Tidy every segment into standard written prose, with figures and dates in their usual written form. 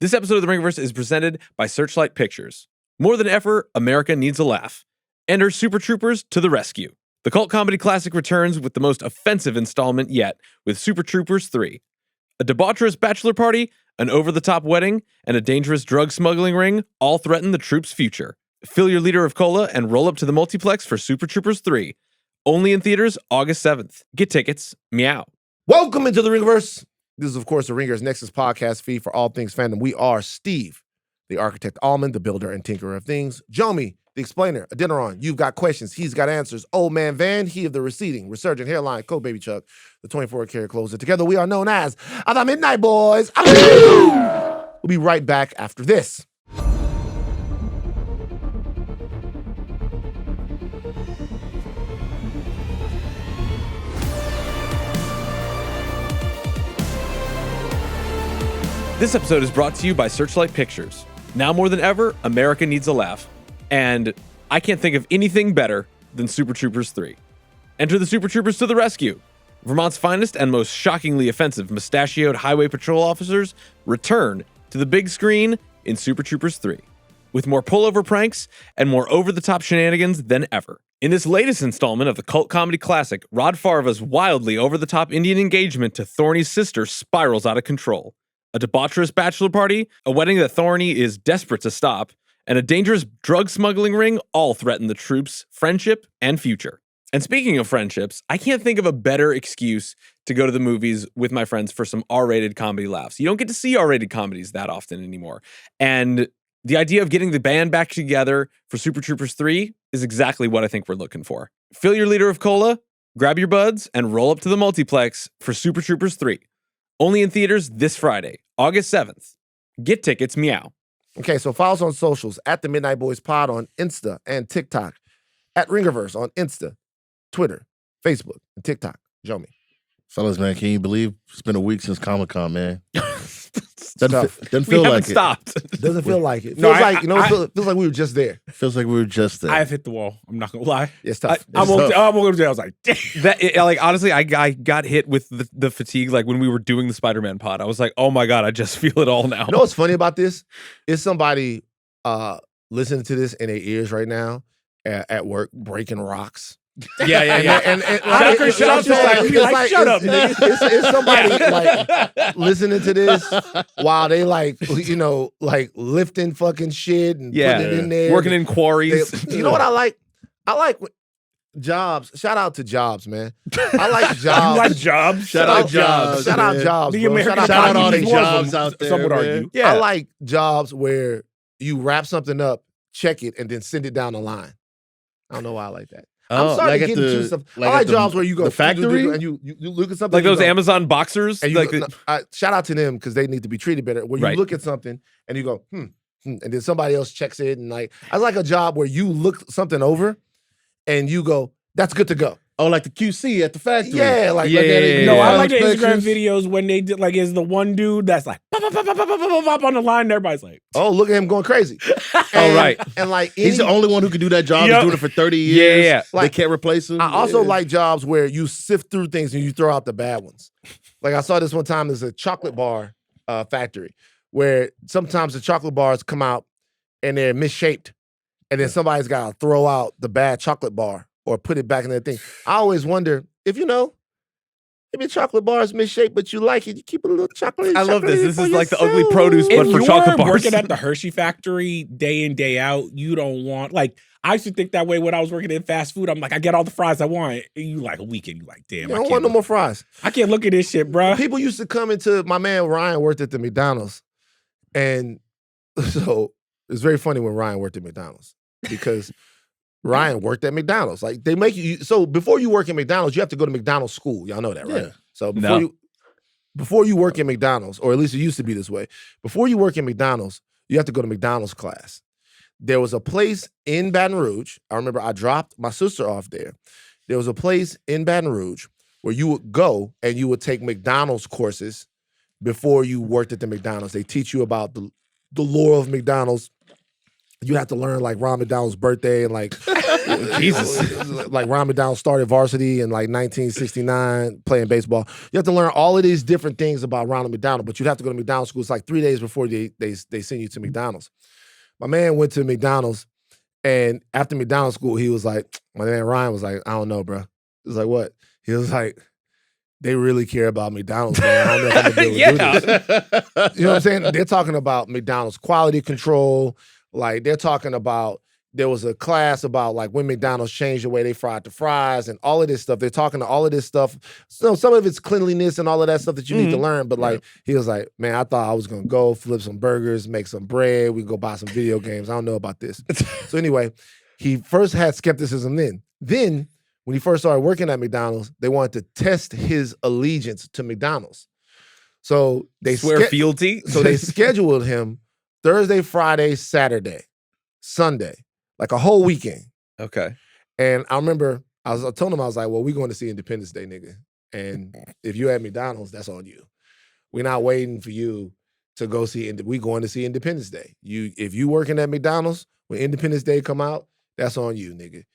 This episode of The Ringiverse is presented by Searchlight Pictures. More than ever, America needs a laugh. Enter Super Troopers to the rescue. The cult comedy classic returns with the most offensive installment yet, with Super Troopers 3. A debaucherous bachelor party, an over-the-top wedding, and a dangerous drug smuggling ring all threaten the troops' future. Fill your liter of cola and roll up to the multiplex for Super Troopers 3. Only in theaters August 7th. Get tickets. Meow. Welcome into the Ringiverse. This is, of course, the Ringer's Nexus podcast feed for all things fandom. We are Steve, the architect Ahlman, the builder and tinkerer of things. Jomi, the explainer. Adeniran, you've got questions. He's got answers. Old man Van, he of the receding, resurgent hairline, co-baby Chuck, the 24-karat closer. Together we are known as the Midnight Boys. We'll be right back after this. This episode is brought to you by Searchlight Pictures. Now more than ever, America needs a laugh. And I can't think of anything better than Super Troopers 3. Enter the Super Troopers to the rescue. Vermont's finest and most shockingly offensive mustachioed highway patrol officers return to the big screen in Super Troopers 3. With more pullover pranks and more over-the-top shenanigans than ever. In this latest installment of the cult comedy classic, Rod Farva's wildly over-the-top Indian engagement to Thorny's sister spirals out of control. A debaucherous bachelor party, a wedding that Thorny is desperate to stop, and a dangerous drug smuggling ring all threaten the troops' friendship and future. And speaking of friendships, I can't think of a better excuse to go to the movies with my friends for some R-rated comedy laughs. You don't get to see R-rated comedies that often anymore. And the idea of getting the band back together for Super Troopers 3 is exactly what I think we're looking for. Fill your liter of cola, grab your buds, and roll up to the multiplex for Super Troopers 3. Only in theaters this Friday, August 7th. Get tickets, meow. Okay, so follow us on socials at the Midnight Boys Pod on Insta and TikTok, at Ringiverse on Insta, Twitter, Facebook, and TikTok. Jomi. Fellas, man, can you believe it's been a week since Comic-Con, man? Doesn't We feel haven't like stopped. Doesn't feel like it. No, Feels like we were just there. it. Feels like we were just there. I've hit the wall. I'm not gonna lie. It's tough. I woke up today. I was like, damn. Honestly, I got hit with the fatigue, like when we were doing the Spider-Man pod. I was like, oh my God, I just feel it all now. You know what's funny about this? Is somebody listening to this in their ears right now at work, breaking rocks. Yeah. And shut up, nigga. It's somebody like listening to this while they like lifting fucking shit and putting it in there. Working in quarries. You know what I like? I like Jobs. Shout out to Jobs, man. I like Jobs. You like Jobs? Shout out Jobs. Shout out Jobs. The bro. American Shout out all the Economy Jobs was out there, some would man. argue. Yeah. I like Jobs where you wrap something up, check it, and then send it down the line. I don't know why I like that. I'm sorry to get into stuff. I like jobs where you go the factory and you look at something Like those go, Amazon boxers. and you Like go, shout out to them because they need to be treated better. Where you Right. look at something and you go, and then somebody else checks it, and like I like a job where you look something over and you go, that's good to go. Oh, like the QC at the factory. Yeah, like Yeah, like that. yeah, yeah, No, yeah. I like the Instagram Inspections. videos when they did like is the one dude that's like pop, pop, pop, pop, pop, pop, pop, pop on the line. And everybody's like, Oh, look at him going crazy. Oh, right. And like He's the only one who could do that job. Yep. He's doing it for 30 years. Yeah. They Like, can't replace him. I also Yeah. like jobs where you sift through things and you throw out the bad ones. Like I saw this one time, there's a chocolate bar factory where sometimes the chocolate bars come out and they're misshaped. And then somebody's got to throw out the bad chocolate bar or put it back in that thing. I always wonder if maybe the chocolate bar is misshaped, but you like it. You keep a little chocolate. I love this. This for is like the ugly yourself. produce, but if for you're chocolate bars. working at the Hershey factory day in, day out, you don't want like I used to think that way when I was working in fast food. I'm like, I get all the fries I want. And you like a weekend, you like, damn, You I don't can't want no look- more fries. I can't look at this shit, bro. People used to come into, my man Ryan worked at the McDonald's. And so it's very funny when Ryan worked at McDonald's because Ryan worked at McDonald's. Like they make you, so before you work at McDonald's, you have to go to McDonald's school. Y'all know that, right? Yeah. So No. before you work at McDonald's, or at least it used to be this way, before you work at McDonald's, you have to go to McDonald's class. There was a place in Baton Rouge. I remember I dropped my sister off there. There was a place in Baton Rouge where you would go and you would take McDonald's courses before you worked at the McDonald's. They teach you about the lore of McDonald's, You have to learn like Ron McDonald's birthday and like Jesus. like Ron McDonald started varsity in like 1969 playing baseball. You have to learn all of these different things about Ronald McDonald, but you have to go to McDonald's school. It's like 3 days before they send you to McDonald's. My man went to McDonald's, and after McDonald's school, he was like, my man Ryan was like, I don't know, bro. He was like, what? He was like, they really care about McDonald's, man. I don't know if I'm gonna be able to do this. You know what I'm saying? They're talking about McDonald's quality control. Like, they're talking about, there was a class about like when McDonald's changed the way they fried the fries and all of this stuff. They're talking to all of this stuff. So some of it's cleanliness and all of that stuff that you need to learn. But like, he was like, man, I thought I was gonna go flip some burgers, make some bread. We go buy some video games. I don't know about this. So anyway, he first had skepticism then. Then when he first started working at McDonald's, they wanted to test his allegiance to McDonald's. So they Swear fealty. So they scheduled him Thursday, Friday, Saturday, Sunday, like a whole weekend. Okay. And I remember I told him, I was like, well, we're going to see Independence Day, nigga. And if you at McDonald's, that's on you. We're not waiting for you to go see, we're going to see Independence Day. If you working at McDonald's, when Independence Day come out, that's on you, nigga.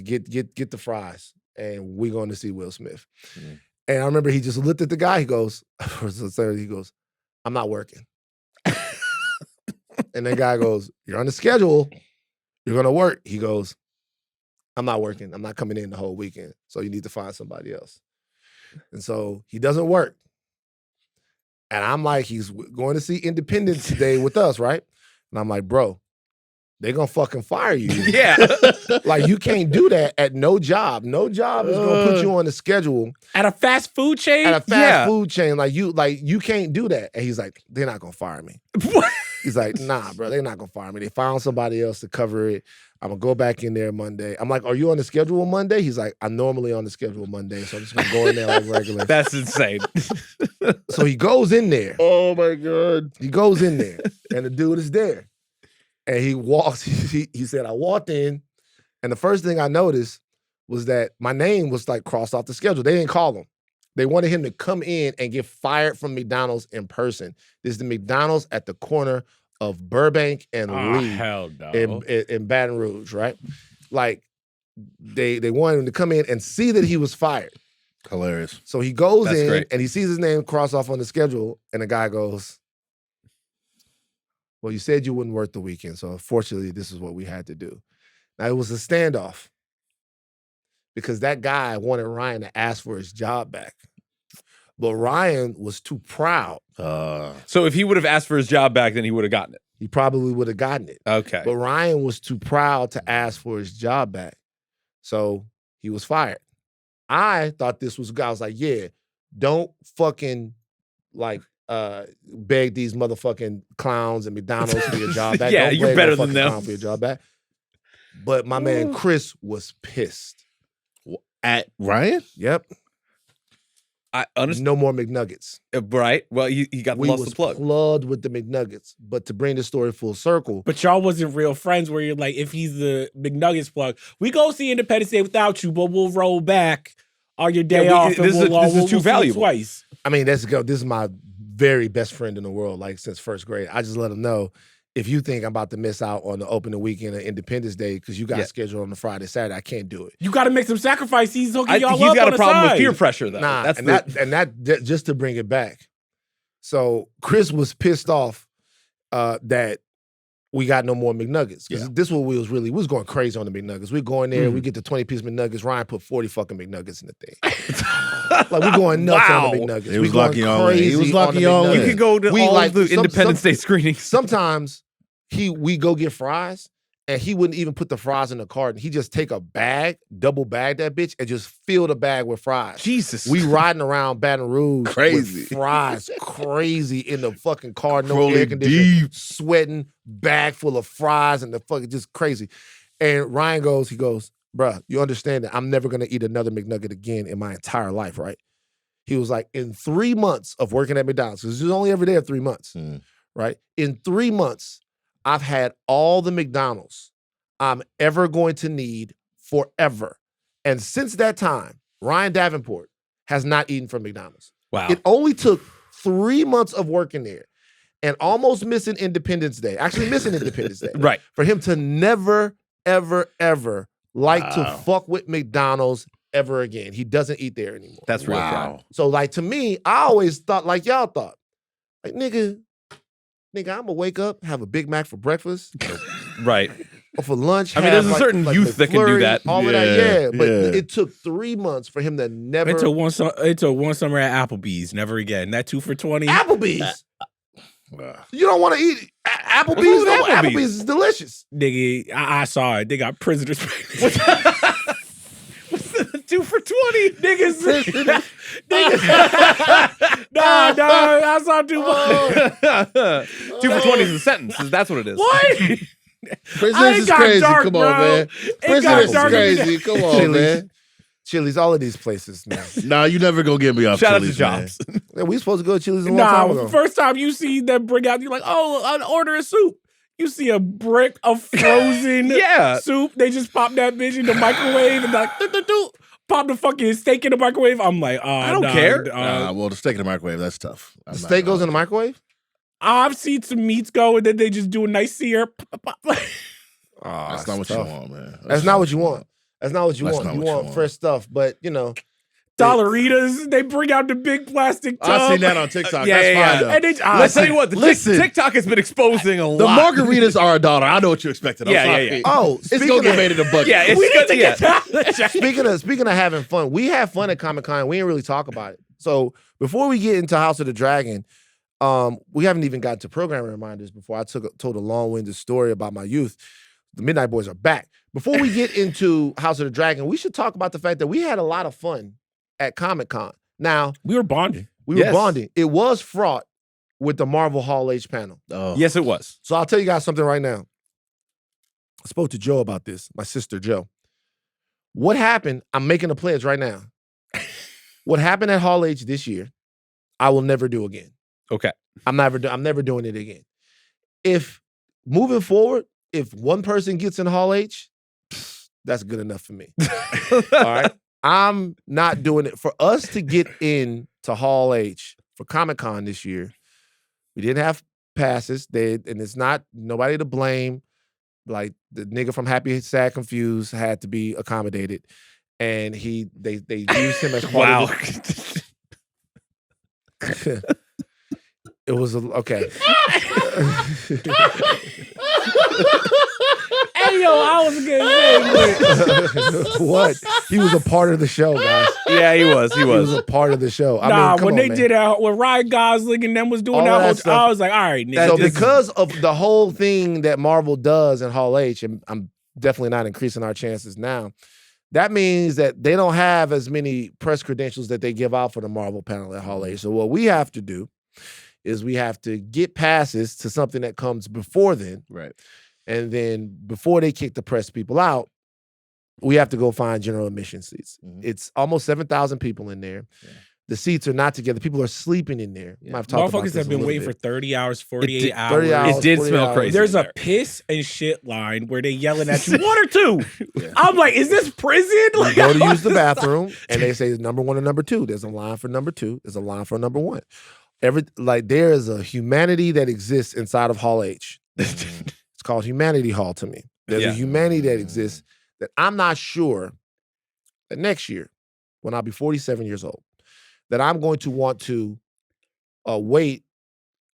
Get the fries, and we're going to see Will Smith. And I remember he just looked at the guy, he goes, I'm not working. And the guy goes, you're on the schedule. You're going to work. He goes, I'm not working. I'm not coming in the whole weekend. So you need to find somebody else. And so he doesn't work. And I'm like, he's going to see Independence Day with us, right? And I'm like, bro, they're going to fucking fire you. Yeah. Like, you can't do that at no job. No job is going to put you on the schedule. At a fast food chain? At a fast food chain. Like you can't do that. And he's like, they're not going to fire me. What? He's like, nah, bro, they're not going to fire me. They found somebody else to cover it. I'm going to go back in there Monday. I'm like, are you on the schedule Monday? He's like, I'm normally on the schedule Monday, so I'm just going to go in there like regular. That's insane. So he goes in there. Oh, my God. He goes in there, and the dude is there. And he walks, he said, I walked in, and the first thing I noticed was that my name was like crossed off the schedule. They didn't call him. They wanted him to come in and get fired from McDonald's in person. This is the McDonald's at the corner of Burbank and Lee hell no. in Baton Rouge, right? Like, they wanted him to come in and see that he was fired. Hilarious. So he goes That's in great. and he sees his name crossed off on the schedule, and the guy goes, well, you said you wouldn't work the weekend, so unfortunately, this is what we had to do. Now, it was a standoff because that guy wanted Ryan to ask for his job back. But Ryan was too proud. So if he would have asked for his job back, then he would have gotten it. He probably would have gotten it. Okay. But Ryan was too proud to ask for his job back. So he was fired. I thought this was, I was like, yeah, don't fucking like beg these motherfucking clowns and McDonald's for your job back. Yeah, Don't you're beg better no than fucking them. clown for your job back. But my man Chris was pissed. At Ryan? Yep. I understand. No more McNuggets. Right. Well, he got We lost was the plug. plugged with the McNuggets. But to bring the story full circle, But y'all wasn't real friends where you're like, if he's the McNuggets plug, we go see Independence Day without you, but we'll roll back on your day off. this is we'll too see valuable. you twice. I mean, this is my very best friend in the world, like since first grade. I just let him know, if you think I'm about to miss out on the opening weekend of Independence Day because you got scheduled on the Friday, Saturday, I can't do it. You got to make some sacrifice. He's hooking y'all He's up got on a the problem with side. peer pressure, though. Nah, That's that just to bring it back. So Chris was pissed off that we got no more McNuggets. Because this is what we was going crazy on the McNuggets. We going there, we get the 20-piece McNuggets. Ryan put 40 fucking McNuggets in the thing. Like, we going nuts on the McNuggets. He was we going lucky y'all win. He was crazy lucky on the y'all McNuggets. win. You could go to We all like- the some- Independence Day screenings. Sometimes we go get fries, and he wouldn't even put the fries in the carton. He just take a bag, double bag that bitch, and just fill the bag with fries. Jesus. We riding around Baton Rouge Crazy. with fries, crazy in the fucking car, no Rolling air conditioning, deep. sweating, bag full of fries, and the fucking just crazy. And Ryan goes, bruh, you understand that I'm never gonna eat another McNugget again in my entire life, right? He was like, in 3 months of working at McDonald's, because he was only every day of 3 months, right? In 3 months, I've had all the McDonald's I'm ever going to need forever. And since that time, Ryan Davenport has not eaten from McDonald's. Wow. It only took 3 months of working there. and almost missing Independence Day. Actually missing Independence Day. Right. For him to never, ever, ever like to fuck with McDonald's ever again. He doesn't eat there anymore. That's real crap. So like to me, I always thought like y'all thought. Like nigga, I'm gonna wake up, have a Big Mac for breakfast. Right. Or for lunch. I mean, there's a certain youth that can do that. All of that, yeah. But it took 3 months for him to never. It took one summer at Applebee's, never again. That 2 for $20. Applebee's. You don't want to eat Applebee's? No, Applebee's is delicious. Nigga, I saw it. They got prisoners. What's 2 for $20? Niggas. Nah, I saw too much. 2 for $20 is a sentence. That's what it is. What? Prisoners is crazy. Come on, man. Prisoners is dark. crazy. Come on, man. Chili's, all of these places, man. Nah, you never gonna get me off Shout Chili's, out to Jobs. Yeah, we supposed to go to Chili's a long time ago. First time you see them bring out, you're like, oh, I'll order a soup. You see a brick of frozen soup. They just pop that bitch in the microwave and like, pop the fucking steak in the microwave. I'm like, I don't care. Well, the steak in the microwave, that's tough. The steak goes in the microwave? I've seen some meats go and then they just do a nice sear. That's not what you want, man. That's not what you want. That's not what you want. You want fresh stuff, but you know. Dollaritas, they bring out the big plastic tub. I've seen that on TikTok. That's fine, though. And Let's tell you what, TikTok has been exposing a lot. The margaritas are $1. I know what you expected. Yeah. Oh, it's gonna get made in a bucket. Yeah, it's we need to get that. Speaking of having fun, we had fun at Comic-Con. We didn't really talk about it. So before we get into House of the Dragon, we haven't even gotten to programming reminders before I told a long-winded story about my youth. The Midnight Boys are back. Before we get into House of the Dragon, we should talk about the fact that we had a lot of fun at Comic-Con. Now, we were bonding. We were bonding. It was fraught with the Marvel Hall H panel. Oh. Yes, it was. So I'll tell you guys something right now. I spoke to Joe about this, my sister Joe. What happened, I'm making a pledge right now. What happened at Hall H this year, I will never do again. Okay. I'm never doing it again. If moving forward, if one person gets in Hall H, that's good enough for me. All right. I'm not doing it. For us to get in to Hall H for Comic-Con this year, we didn't have passes. And it's not nobody to blame. Like the nigga from Happy, Sad, Confused had to be accommodated. And they used him as part of the... It was okay. Hey, yo, I was gonna say what? He was a part of the show, guys. Yeah, he was. He was a part of the show. Nah, when they did when Ryan Gosling and them was doing all that whole stuff, I was like, all right, nigga. So because of the whole thing that Marvel does in Hall H, and I'm definitely not increasing our chances now, that means that they don't have as many press credentials that they give out for the Marvel panel at Hall H. So what we have to do is we have to get passes to something that comes before then. Right. And then before they kick the press people out, we have to go find general admission seats. Mm-hmm. It's almost 7,000 people in there. Yeah. The seats are not together. People are sleeping in there. Yeah. Motherfuckers have been waiting for 30 hours, 48 hours. 30 hours. It did smell crazy. There's a piss and shit line where they yelling at you, 1 or 2. Yeah. I'm like, is this prison? You go to use the bathroom and they say number 1 or number 2. There's a line for number 2. There's a line for number 1. There is a humanity that exists inside of Hall H. It's called Humanity Hall to me. There's a humanity that exists that I'm not sure that next year, when I'll be 47 years old, that I'm going to want to wait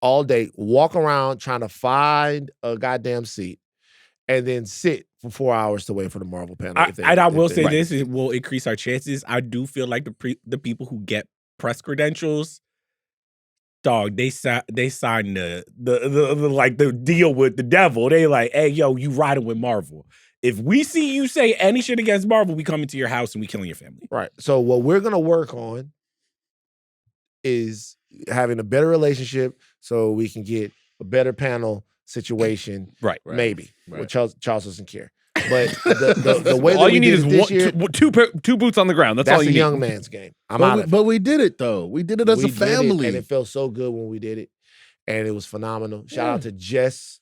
all day, walk around trying to find a goddamn seat, and then sit for 4 hours to wait for the Marvel panel. I will say this, it will increase our chances. I do feel like the people who get press credentials, dog, they signed the deal with the devil. They like, hey, yo, you riding with Marvel. If we see you say any shit against Marvel, we come into your house and we killing your family. Right. So what we're gonna work on is having a better relationship so we can get a better panel situation. Right. Maybe. Right. Well, Charles doesn't care. But the way all that you need is this year, two boots on the ground. That's all you need. That's a young man's game. But we did it though. We did it as a family, and it felt so good when we did it, and it was phenomenal. Shout out to Jess.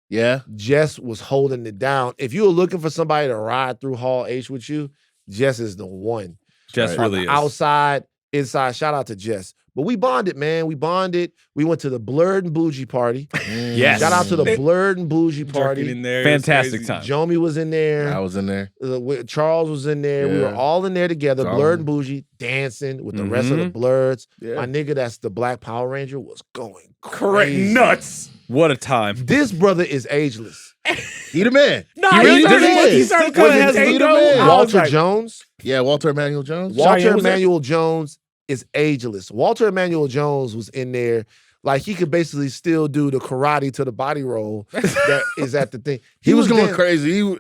Yeah, Jess was holding it down. If you were looking for somebody to ride through Hall H with you, Jess is the one. Jess really is. Outside, inside. Shout out to Jess. But we bonded, man. We bonded. We went to the Blurred and Bougie party. Yes. Shout out to the Blurred and Bougie party. In there, Fantastic time. Jomi was in there. I was in there. Charles was in there. We were all in there together, Blurred and Bougie, dancing with the rest of the Blurreds. Yeah. My nigga, that's the Black Power Ranger, was going correct crazy. nuts. What a time. This brother is ageless. He the man. No, He really he started still kinda with has the the tango. man. I was Walter like, Jones. Yeah, Walter Emmanuel Jones. Walter Cheyenne was there? Emmanuel Jones is ageless. Walter Emmanuel Jones was in there. Like, he could basically still do the karate to the body roll that is at the thing. He was going dan- crazy. He was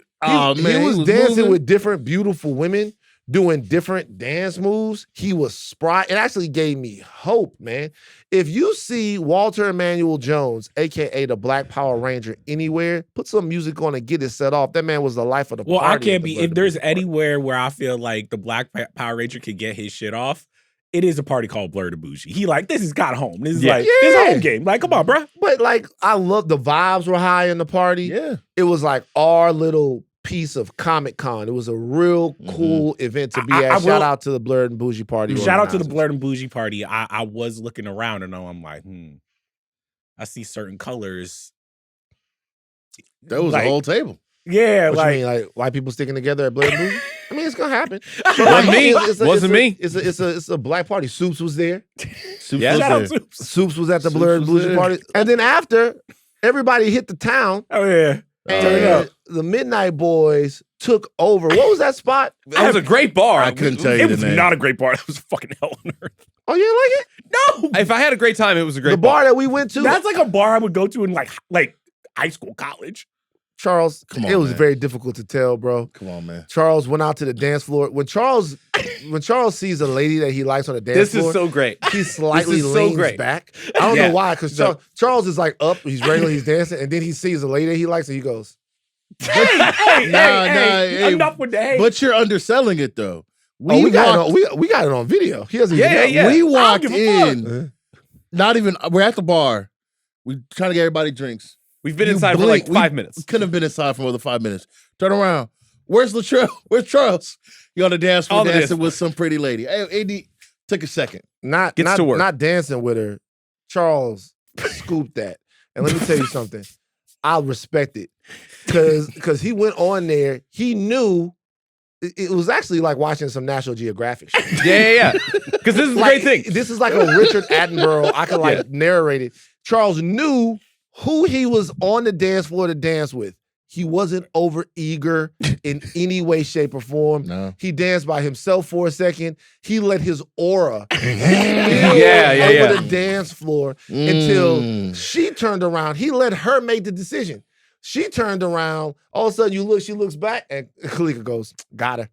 dancing moving. with different beautiful women, doing different dance moves. He was spry. It actually gave me hope, man. If you see Walter Emmanuel Jones, aka the Black Power Ranger, anywhere, put some music on and get it set off. That man was the life of the well, party. I at can't the be. Blurred If there's Bougie party. anywhere where I feel like the Black Power Ranger could get his shit off, it is a party called Blurred and Bougie. He like, this is got home. This is like, this Yeah. home game. Like, come on, bro. But like, I love the vibes were high in the party. Yeah. It was like our little piece of Comic Con. It was a real cool event to be I at. will- Shout out to the Blurred and Bougie party. Shout out to the organizers. Blurred and Bougie party. I was looking around and I'm like, I see certain colors. That was Like, the whole table. Yeah, What like you mean, like white people sticking together at Blurred and Bougie? I mean, it's gonna happen. Wasn't me. Wasn't me. It's a black party. Soups was there. Soup Yeah. was shout out there. Soups. Soups was at the Soups Blurred and was Bougie there. party. And then after, everybody hit the town. Oh yeah. Turn up. And the Midnight Boys took over. What was that spot? That was a great bar. I couldn't tell you It the was name. not a great bar. It was fucking hell on earth. Oh, you didn't like it? No. If I had a great time, it was a great The bar that we went to. That's like a bar I would go to in like high school, college. Charles, Come on, it was man. very difficult to tell, bro. Come on, man. Charles went out to the dance floor. When Charles sees a lady that he likes on the dance This floor, is so great. he slightly This is so leans great. back. I don't Yeah. know why, because Charles is like up, he's regular, he's dancing, and then he sees a lady that he likes, and he goes, Hey, enough with the hate. But you're underselling it though. we got it on video. He doesn't even know. Yeah. We walked give a fuck. in. Not even. We're at the bar. We trying to get everybody drinks. We've been You inside for blink. like 5 minutes. We couldn't have been inside for more than 5 minutes. Turn around. Where's Latrell? Where's Charles? You on the dance floor On the dancing dance with some pretty lady. Hey, AD, take a second. Not dancing with her. Charles scooped that. And let me tell you something. I respect it. Because he went on there. He knew it was actually like watching some National Geographic shit. Yeah. Because this is the Like, great thing. This is like a Richard Attenborough. I can narrate it. Charles knew who he was on the dance floor to dance with. He wasn't over eager in any way, shape, or form. No. He danced by himself for a second. He let his aura over the dance floor until she turned around. He let her make the decision. She turned around. All of a sudden, she looks back, and Kalika goes, got her.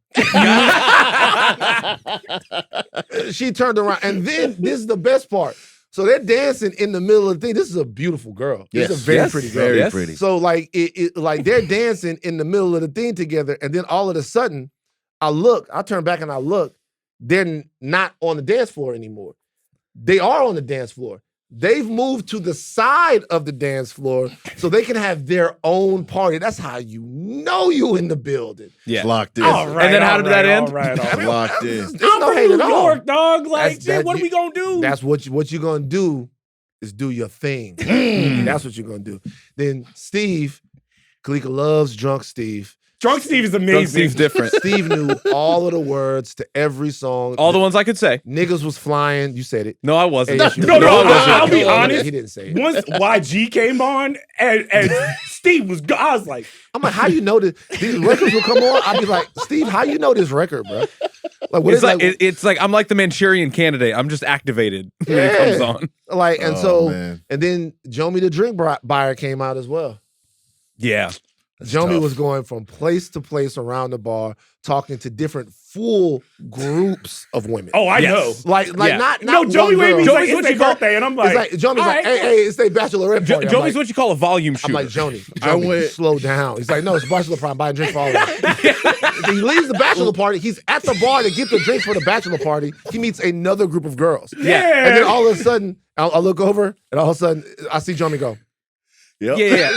She turned around. And then this is the best part. So they're dancing in the middle of the thing. This is a beautiful girl. This is a very pretty girl. Very pretty. So like like they're dancing in the middle of the thing together, and then all of a sudden, I turn back and I look, they're not on the dance floor anymore. They are on the dance floor. They've moved to the side of the dance floor so they can have their own party. That's how you know you in the building. Yeah. Locked in. All right, And then how did that end? All right. Locked in. There's I'm no from hate New at all. York, dog. Like, That's- what are we gonna do? That's what you're gonna do is do your thing. That's what you're gonna do. Then Steve, Kalika loves drunk Steve. Drunk Steve is Drunk amazing. Steve's different. Steve knew all of the words to every song. All the ones I could say. Niggas was flying. You said it. No, I wasn't. Hey, No, I wasn't. I'll be honest. He didn't say it. Once YG came on and Steve was, I was like, I'm like, how you know this? These records will come on. I'd be like, Steve, how you know this record, bro? Like, what It's is like, it's like I'm like the Manchurian Candidate. I'm just activated when it comes on. like, and Oh, so, man. and then Jomi the drink buyer came out as well. Yeah. Jomi tough. was going from place to place around the bar, talking to different full groups of women. oh, I Yes. know. like Yeah. not No, one Joey waved me. girl. He's like, Joey's it's what their you call- birthday. And I'm like, It's like Jomi's all like, right. hey, it's their bachelorette party. I'm Joey's like, what you call a volume I'm like, shooter. Johnny, slow down. He's like, no, it's bachelor party. I'm buying drinks for all of them. He leaves the bachelor party. He's at the bar to get the drinks for the bachelor party. He meets another group of girls. Yeah. And then all of a sudden, I look over, and all of a sudden, I see Jomi go, Yep. Yeah.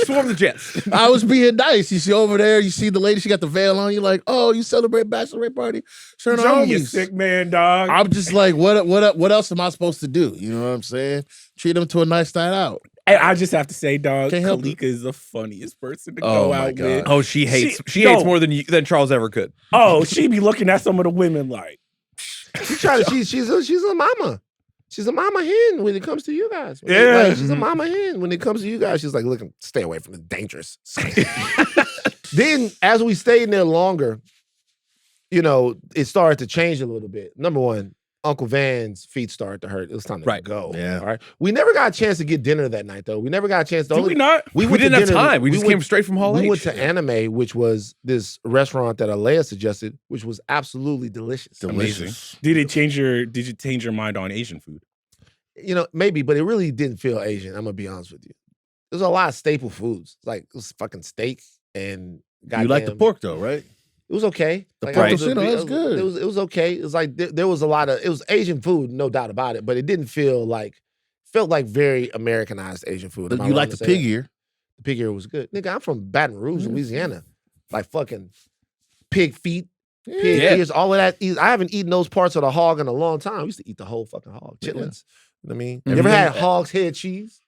Swarm the jets. I was being nice. You see over there, you see the lady, she got the veil on. You're like, oh, you celebrate bachelorette party? Sure, Jomi, you sick man, dog. I'm just like, what else am I supposed to do? You know what I'm saying? Treat them to a nice night out. And I just have to say, dog, Can't help Kalika is the funniest person to go out with. Oh, she hates more than Charles ever could. Oh, she be looking at some of the women like. She's a mama. She's a mama hen when it comes to you guys. Yeah. Like, she's a mama hen when it comes to you guys. She's like, look, stay away from the dangerous. Then, as we stayed in there longer, you know, it started to change a little bit. Number one, Uncle Van's feet started to hurt. It was time to go. Yeah. All right. We never got a chance to get dinner that night, though. We never got a chance to. Did we not? We didn't have time. We just came straight from Hall H. We went to Anime, which was this restaurant that Aleya suggested, which was absolutely delicious. Delicious. Did you change your mind on Asian food? You know, maybe, but it really didn't feel Asian. I'm gonna be honest with you. There's a lot of staple foods, like it was fucking steak and. You like the pork though, right? It was okay. The like, pork was good. It was okay. It was like there was a lot of. It was Asian food, no doubt about it. But it didn't feel like very Americanized Asian food. You like the pig ear? The pig ear was good, nigga. I'm from Baton Rouge, Louisiana. Like fucking pig feet, pig ears, all of that. I haven't eaten those parts of the hog in a long time. I used to eat the whole fucking hog, chitlins. You know what I mean? You ever had hog's head cheese?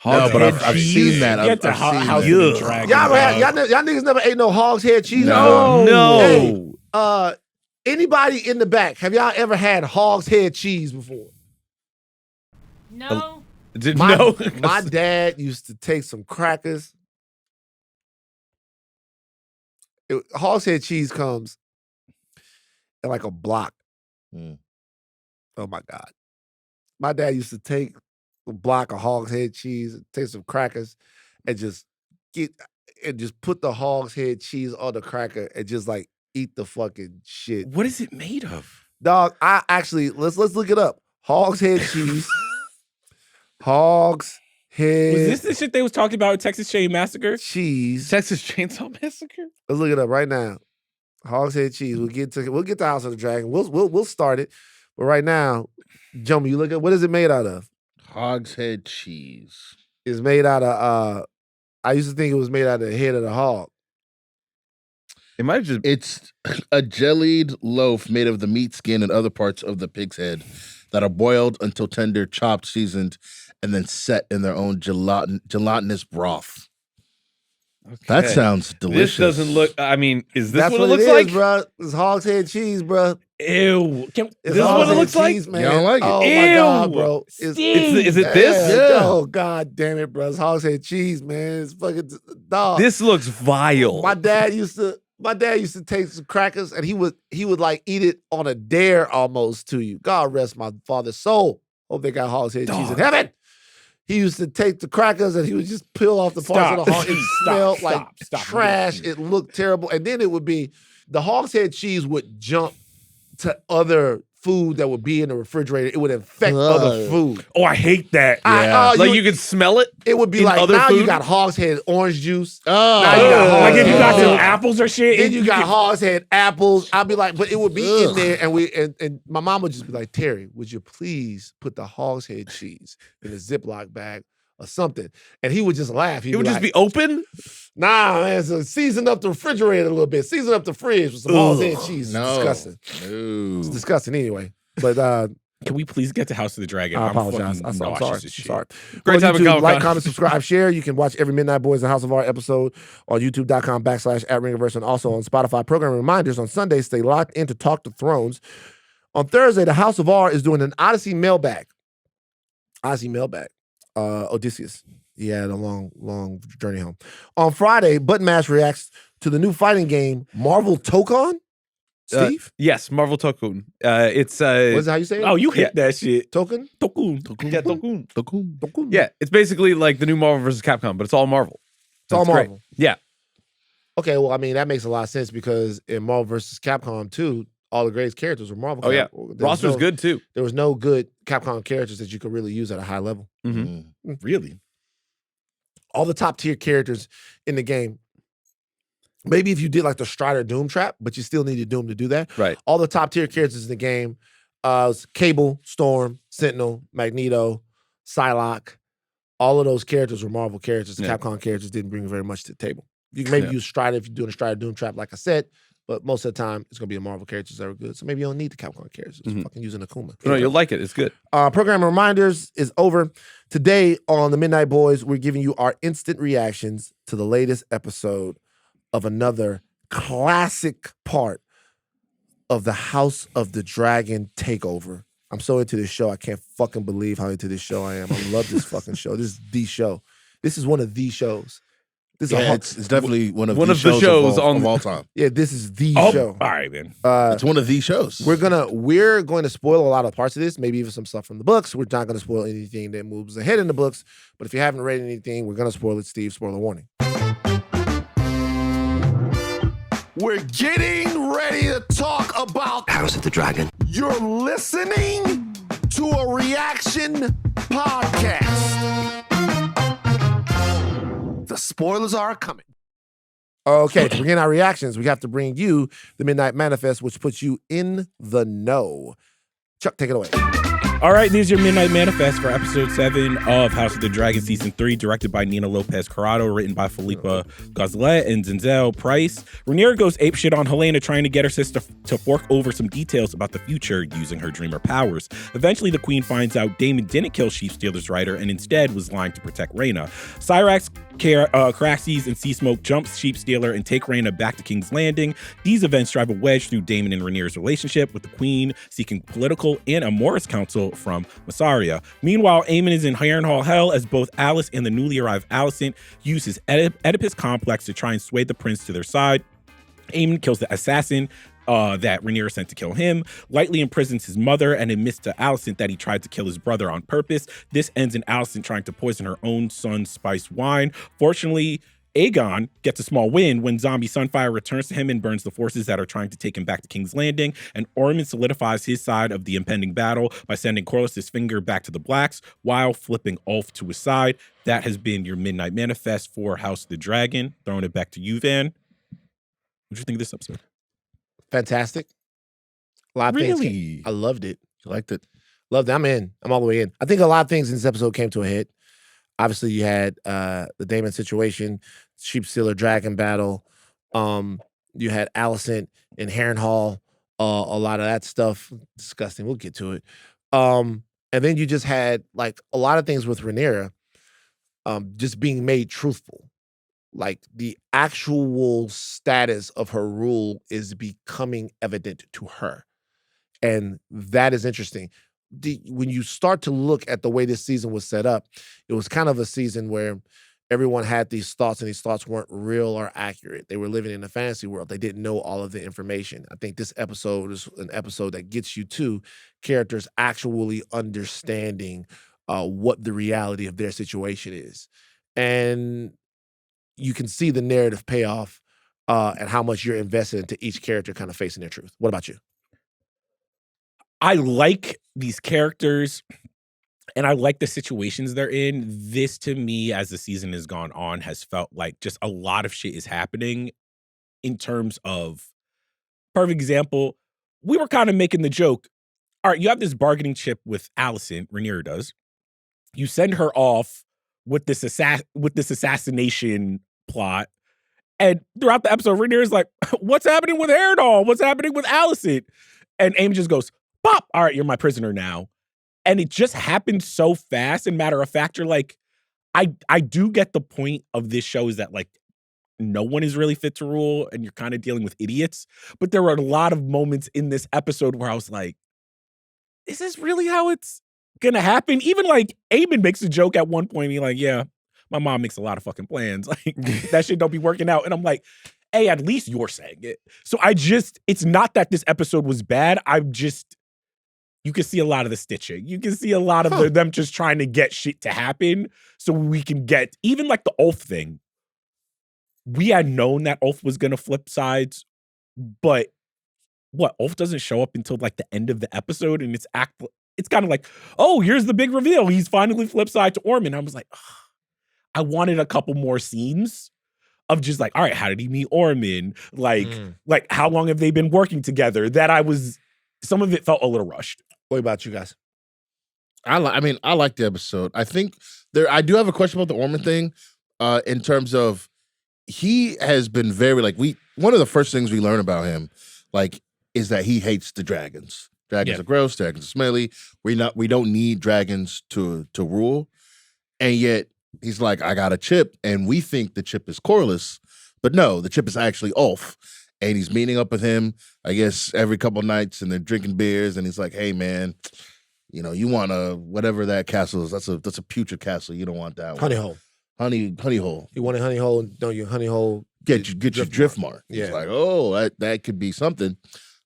No, but I've seen that. Get the house of the dragon. Y'all niggas never ate no hog's head cheese? No. Hey, anybody in the back, have y'all ever had hog's head cheese before? No. My dad used to take some crackers. Hog's head cheese comes in like a block. Oh my God. My dad used to take a block of hog's head cheese, take some crackers, and just put the hog's head cheese on the cracker and just like eat the fucking shit. What is it made of? Dog, I actually let's look it up. Hog's head cheese. Hog's head. Was this the shit they was talking about with Texas Chain Massacre? Cheese. Texas Chainsaw Massacre? Let's look it up right now. Hog's head cheese. We'll get to House of the Dragon. We'll start it. But right now, Jomi, you look at what is it made out of? Hog's head cheese. It's made out of I used to think it was made out of the head of the hog. It might just It's a jellied loaf made of the meat, skin, and other parts of the pig's head that are boiled until tender, chopped, seasoned, and then set in their own gelatinous broth. Okay. That sounds delicious. This doesn't look. I mean, is this That's what it looks is, like, bro? It's hog's head cheese, bro. Ew. This is what it looks like? Man. You don't like it? Oh Ew. my God, bro. Is it this? Yeah. Oh God damn it, bro. It's hog's head cheese, man. It's fucking dog. This looks vile. My dad used to take some crackers and he would like eat it on a dare almost to you. God rest my father's soul. Hope they got hog's head cheese in heaven. He used to take the crackers and he would just peel off the parts of the hog. It smelled like trash. It looked terrible. And then it would be the hog's head cheese would jump to other food that would be in the refrigerator. It would infect other food. Oh, I hate that. You could smell it. It would be in like other now food? you got hog's head orange juice. Oh, Now you got Like hog's if you head got some milk. apples or shit. Then you got hog's head apples. I'd be like, but it would be in there, and my mom would just be like, Terry, would you please put the hog's head cheese in a Ziploc bag or something? And he would just laugh. He'd It would just like, be open. Nah, man, so season up the refrigerator a little bit. Season up the fridge with some hog's head cheese. It's disgusting. No. It's disgusting anyway. But Can we please get to House of the Dragon? I I'm apologize. fucking I'm sorry. nauseous as shit. Great Go on time at YouTube, Comic-Con. like, comment, subscribe, share. You can watch every Midnight Boys and House of Art episode on youtube.com/@Ringiverse and also on Spotify. Program reminders on Sunday. Stay locked in to Talk to Thrones. On Thursday, the House of Art is doing an Odyssey mailbag. Odysseus. He had a long journey home. On Friday, Button Mash reacts to the new fighting game, Marvel Tokon. Steve? Yes, Marvel Tokun. It's What is it, how you say it? Oh, you hit that shit. Token? Tokun. yeah, Tokun. Tokun. Yeah, it's basically like the new Marvel vs. Capcom, but it's all Marvel. It's all great. Marvel. Yeah. Okay, well, I mean, that makes a lot of sense because in Marvel vs. Capcom 2, all the greatest characters were Marvel. Oh yeah, There roster was good too. There was no good Capcom characters that you could really use at a high level. Really? All the top tier characters in the game. Maybe if you did like the Strider Doom Trap, but you still needed Doom to do that. Right. All the top tier characters in the game was Cable, Storm, Sentinel, Magneto, Psylocke, all of those characters were Marvel characters. The Capcom characters didn't bring very much to the table. You can maybe use Strider if you're doing a Strider Doom Trap, like I said, but most of the time it's going to be the Marvel characters that are good. So maybe you don't need the Capcom characters. Just fucking using Akuma. No, you'll like it. It's good. Program reminders is over. Today on the Midnight Boys, we're giving you our instant reactions to the latest episode of another classic part of the House of the Dragon takeover. I'm so into this show. I can't fucking believe how into this show I am. I love this fucking show. This is the show. This is one of the shows. This is it's definitely one of the shows shows of all time. Yeah, this is the show. All right, man. It's one of the shows. We're going to spoil a lot of parts of this, maybe even some stuff from the books. We're not going to spoil anything that moves ahead in the books. But if you haven't read anything, we're going to spoil it. Steve, spoiler warning. We're getting ready to talk about House of the Dragon. You're listening to a reaction podcast. The spoilers are coming. Okay, to begin our reactions, we have to bring you the Midnight Manifest, which puts you in the know. Chuck, take it away. All right, this is your Midnight Manifest for episode 7 of House of the Dragon season 3, directed by Nina Lopez Corrado, written by Felipa Gozlet and Denzel Price. Rhaenyra goes apeshit on Helena, trying to get her sister to fork over some details about the future using her dreamer powers. Eventually, the queen finds out Daemon didn't kill Sheepstealer's rider and instead was lying to protect Rhaena. Cyrax, Craxes, and Seasmoke jump Sheepstealer and take Rhaena back to King's Landing. These events drive a wedge through Daemon and Rhaenyra's relationship, with the queen seeking political and amorous counsel from Massaria. Meanwhile, Aemon is in Harrenhal Hell as both Alice and the newly arrived Alicent use his Oedipus complex to try and sway the prince to their side. Aemon kills the assassin that Rhaenyra sent to kill him, lightly imprisons his mother, and admits to Alicent that he tried to kill his brother on purpose. This ends in Alicent trying to poison her own son's spiced wine. Fortunately, Aegon gets a small win when zombie Sunfire returns to him and burns the forces that are trying to take him back to King's Landing, and Ormond solidifies his side of the impending battle by sending Corlys' finger back to the Blacks while flipping Ulf to his side. That has been your Midnight Manifest for House of the Dragon. Throwing it back to you, Van. What do you think of this episode? Fantastic. A lot of things. I loved it. You liked it? Loved it. I'm in. I'm all the way in. I think a lot of things in this episode came to a head. Obviously, you had the Daemon situation, Sheepstealer Dragon battle. You had Alicent in Harrenhal. A lot of that stuff. Disgusting. We'll get to it. And then you just had like a lot of things with Rhaenyra just being made truthful. Like the actual status of her rule is becoming evident to her. And that is interesting. When you start to look at the way this season was set up, it was kind of a season where everyone had these thoughts and these thoughts weren't real or accurate. They were living in a fantasy world. They didn't know all of the information. I think this episode is an episode that gets you to characters actually understanding what the reality of their situation is. And you can see the narrative payoff and how much you're invested into each character kind of facing their truth. What about you? I like these characters and I like the situations they're in. This, to me, as the season has gone on, has felt like just a lot of shit is happening in terms of, perfect example, we were kind of making the joke. All right, you have this bargaining chip with Alicent, Rhaenyra does. You send her off with this assassination plot. And throughout the episode, Rhaenyra's like, what's happening with Harrenhal? What's happening with Alicent? And Aemon just goes, pop, all right, you're my prisoner now. And it just happened so fast. And matter of fact, you're like, I do get the point of this show is that like no one is really fit to rule and you're kind of dealing with idiots. But there were a lot of moments in this episode where I was like, is this really how it's gonna happen? Even like Aemon makes a joke at one point. He's like, yeah, my mom makes a lot of fucking plans. Like that shit don't be working out. And I'm like, hey, at least you're saying it. So it's not that this episode was bad. You can see a lot of the stitching. You can see a lot of them just trying to get shit to happen so we can get, even like the Ulf thing. We had known that Ulf was going to flip sides, but Ulf doesn't show up until like the end of the episode, and it's kind of like, oh, here's the big reveal. He's finally flipped side to Ormond. I was like, I wanted a couple more scenes of just like, all right, how did he meet Ormond? Like how long have they been working together? Some of it felt a little rushed. What about you guys? I like the episode. I think I do have a question about the Orman thing, in terms of he has been very one of the first things we learn about him, is that he hates the dragons. Dragons are gross. Dragons are smelly. We don't need dragons to rule, and yet he's like, I got a chip, and we think the chip is Corlys, but no, the chip is actually Ulf, and he's meeting up with him, I guess, every couple nights, and they're drinking beers, and he's like, hey man, you want whatever that castle is. That's a putrid castle. You don't want that one. Honey hole. Honey hole. You want a honey hole? Don't you honey hole? Get your drift mark. Yeah. It's like, oh, that could be something.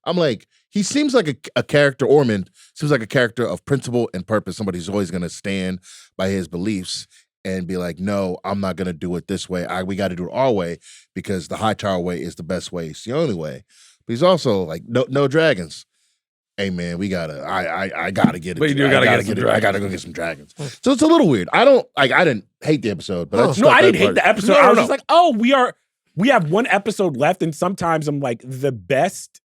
I'm like, he seems like a character. Orman seems like a character of principle and purpose. Somebody who's always going to stand by his beliefs and be like, no, I'm not going to do it this way. We got to do it our way because the Hightower way is the best way. It's the only way. But he's also like, no dragons. Hey man, I gotta get it. But you do gotta get some dragons. I gotta go get some dragons. So it's a little weird. I didn't hate the episode, but I didn't hate the episode. I was just like, oh, we have one episode left, and sometimes I'm like, the best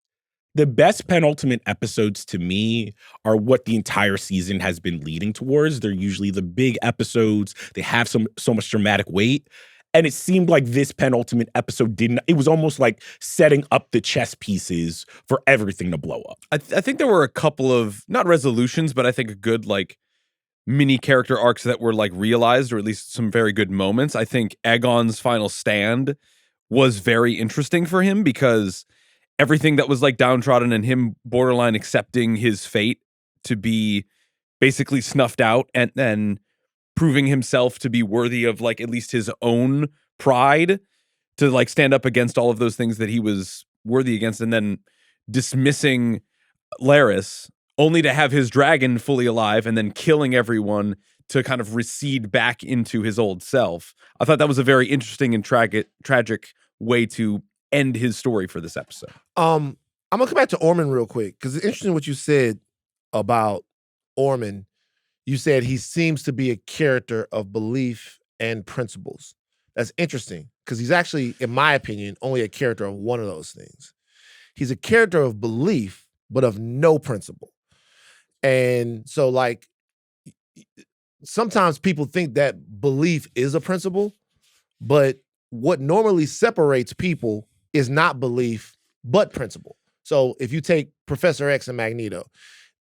penultimate episodes to me are what the entire season has been leading towards. They're usually the big episodes. They have so much dramatic weight. And it seemed like this penultimate episode didn't. It was almost like setting up the chess pieces for everything to blow up. I think there were a couple of, not resolutions, but I think a good mini character arcs that were realized, or at least some very good moments. I think Aegon's final stand was very interesting for him because everything that was downtrodden and him borderline accepting his fate to be basically snuffed out, and then proving himself to be worthy of at least his own pride to stand up against all of those things that he was worthy against, and then dismissing Larys only to have his dragon fully alive and then killing everyone to kind of recede back into his old self. I thought that was a very interesting and tragic way to end his story for this episode. I'm gonna come back to Orman real quick because it's interesting what you said about Orman. You said he seems to be a character of belief and principles. That's interesting because he's actually, in my opinion, only a character of one of those things. He's a character of belief, but of no principle. And so sometimes people think that belief is a principle, but what normally separates people is not belief, but principle. So if you take Professor X and Magneto,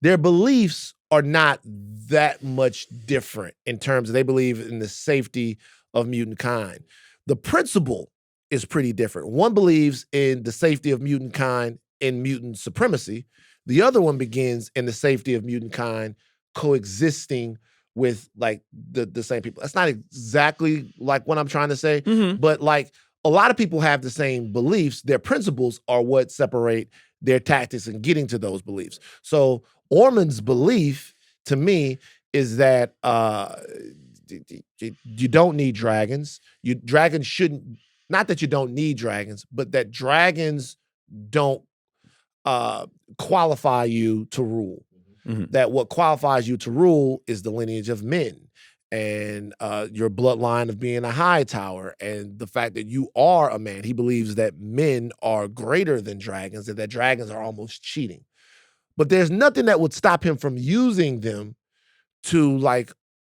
their beliefs are not that much different in terms of they believe in the safety of mutant kind. The principle is pretty different. One believes in the safety of mutant kind and mutant supremacy. The other one begins in the safety of mutant kind coexisting with the same people. That's not exactly what I'm trying to say, but a lot of people have the same beliefs. Their principles are what separate their tactics in getting to those beliefs. So Orman's belief, to me, is that you don't need dragons. Dragons shouldn't, not that you don't need dragons, but that dragons don't qualify you to rule. Mm-hmm. That what qualifies you to rule is the lineage of men and your bloodline of being a Hightower and the fact that you are a man. He believes that men are greater than dragons and that dragons are almost cheating. But there's nothing that would stop him from using them to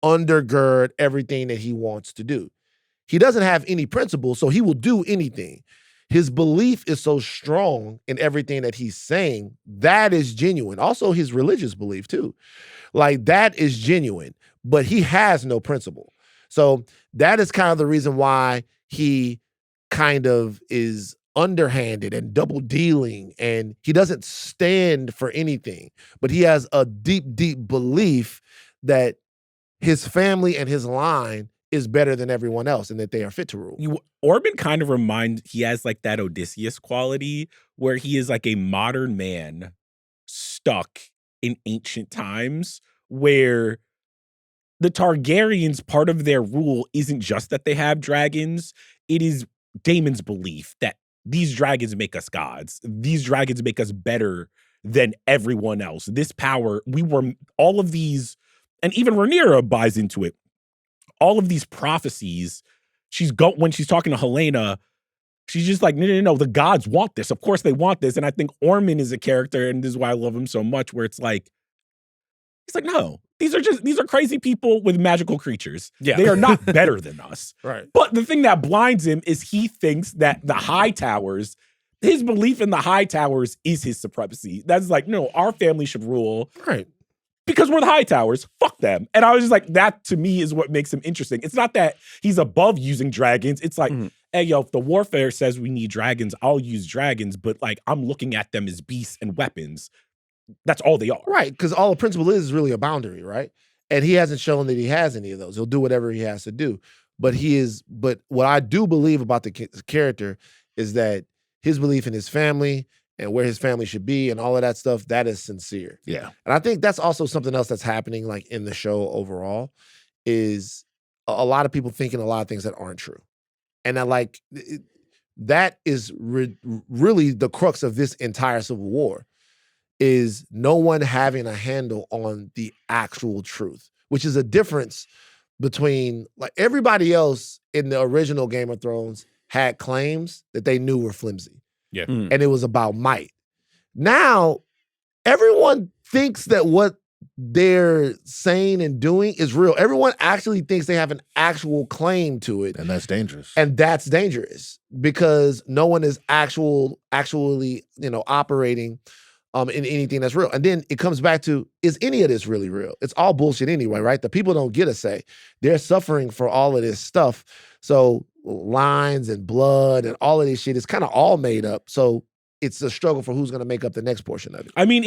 undergird everything that he wants to do. He doesn't have any principles, so he will do anything. His belief is so strong in everything that he's saying, that is genuine. Also his religious belief too. That is genuine, but he has no principle. So that is kind of the reason why he kind of is underhanded and double dealing, and he doesn't stand for anything, but he has a deep, deep belief that his family and his line is better than everyone else and that they are fit to rule. Orman kind of he has that Odysseus quality where he is a modern man stuck in ancient times where the Targaryens, part of their rule isn't just that they have dragons. It is Daemon's belief that these dragons make us gods. These dragons make us better than everyone else. This power, all of these, and even Rhaenyra buys into it. All of these prophecies, when she's talking to Helena, she's just no, the gods want this. Of course they want this. And I think Orman is a character, and this is why I love him so much, where it's he's no, these are crazy people with magical creatures. Yeah. They are not better than us. Right. But the thing that blinds him is he thinks that the High Towers, his belief in the High Towers is his supremacy. That's like, no, our family should rule. Right. Because we're the High Towers. Fuck them. And I was just like, that to me is what makes him interesting. It's not that he's above using dragons. It's like, hey, yo, if the warfare says we need dragons, I'll use dragons. But like, I'm looking at them as beasts and weapons. That's all they are. Right. Because all the principle is really a boundary, right? And he hasn't shown that he has any of those. He'll do whatever he has to do. But what I do believe about the character is that his belief in his family and where his family should be and all of that stuff, that is sincere. Yeah. And I think that's also something else that's happening like in the show overall is a lot of people thinking a lot of things that aren't true. And that is really the crux of this entire Civil War is no one having a handle on the actual truth, which is a difference between like everybody else in the original Game of Thrones had claims that they knew were flimsy. Yeah. And it was about might. Now, everyone thinks that what they're saying and doing is real. Everyone actually thinks they have an actual claim to it. And that's dangerous. And that's dangerous because no one is actually, operating in anything that's real. And then it comes back to, is any of this really real? It's all bullshit anyway, right? The people don't get a say. They're suffering for all of this stuff. So lines and blood and all of this shit is kind of all made up. So it's a struggle for who's going to make up the next portion of it. I mean,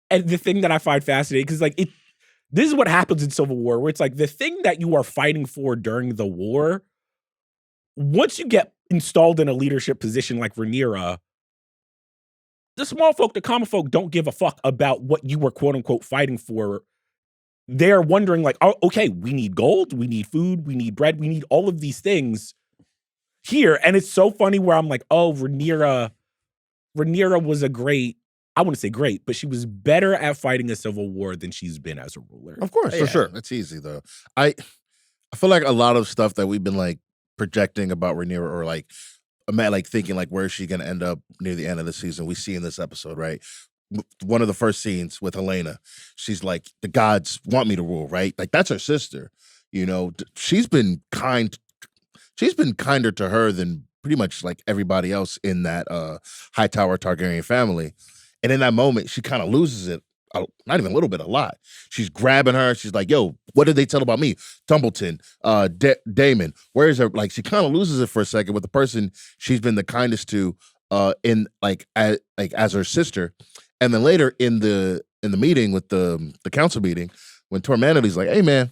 and the thing that I find fascinating, because this is what happens in Civil War, where it's like the thing that you are fighting for during the war, once you get installed in a leadership position like Rhaenyra, the small folk, the common folk don't give a fuck about what you were quote unquote fighting for. They're wondering like, oh, okay, we need gold, we need food, we need bread, we need all of these things here. And it's so funny where I'm like, oh, Rhaenyra was I wouldn't say great, but she was better at fighting a civil war than she's been as a ruler. Of course. For sure. It's easy though. I feel like a lot of stuff that we've been like projecting about Rhaenyra or like thinking like where is she going to end up near the end of the season, we see in this episode, right? One of the first scenes with Helena, she's like, the gods want me to rule, right? Like that's her sister, she's been kinder to her than pretty much like everybody else in that Hightower Targaryen family. And in that moment, she kind of loses it, not even a little bit, a lot. She's grabbing her. She's like, yo, what did they tell about me? Tumbleton, Damon, where is her? Like, she kind of loses it for a second with the person she's been the kindest to as her sister. And then later in the meeting with the council meeting, when Tormanity's like, hey, man,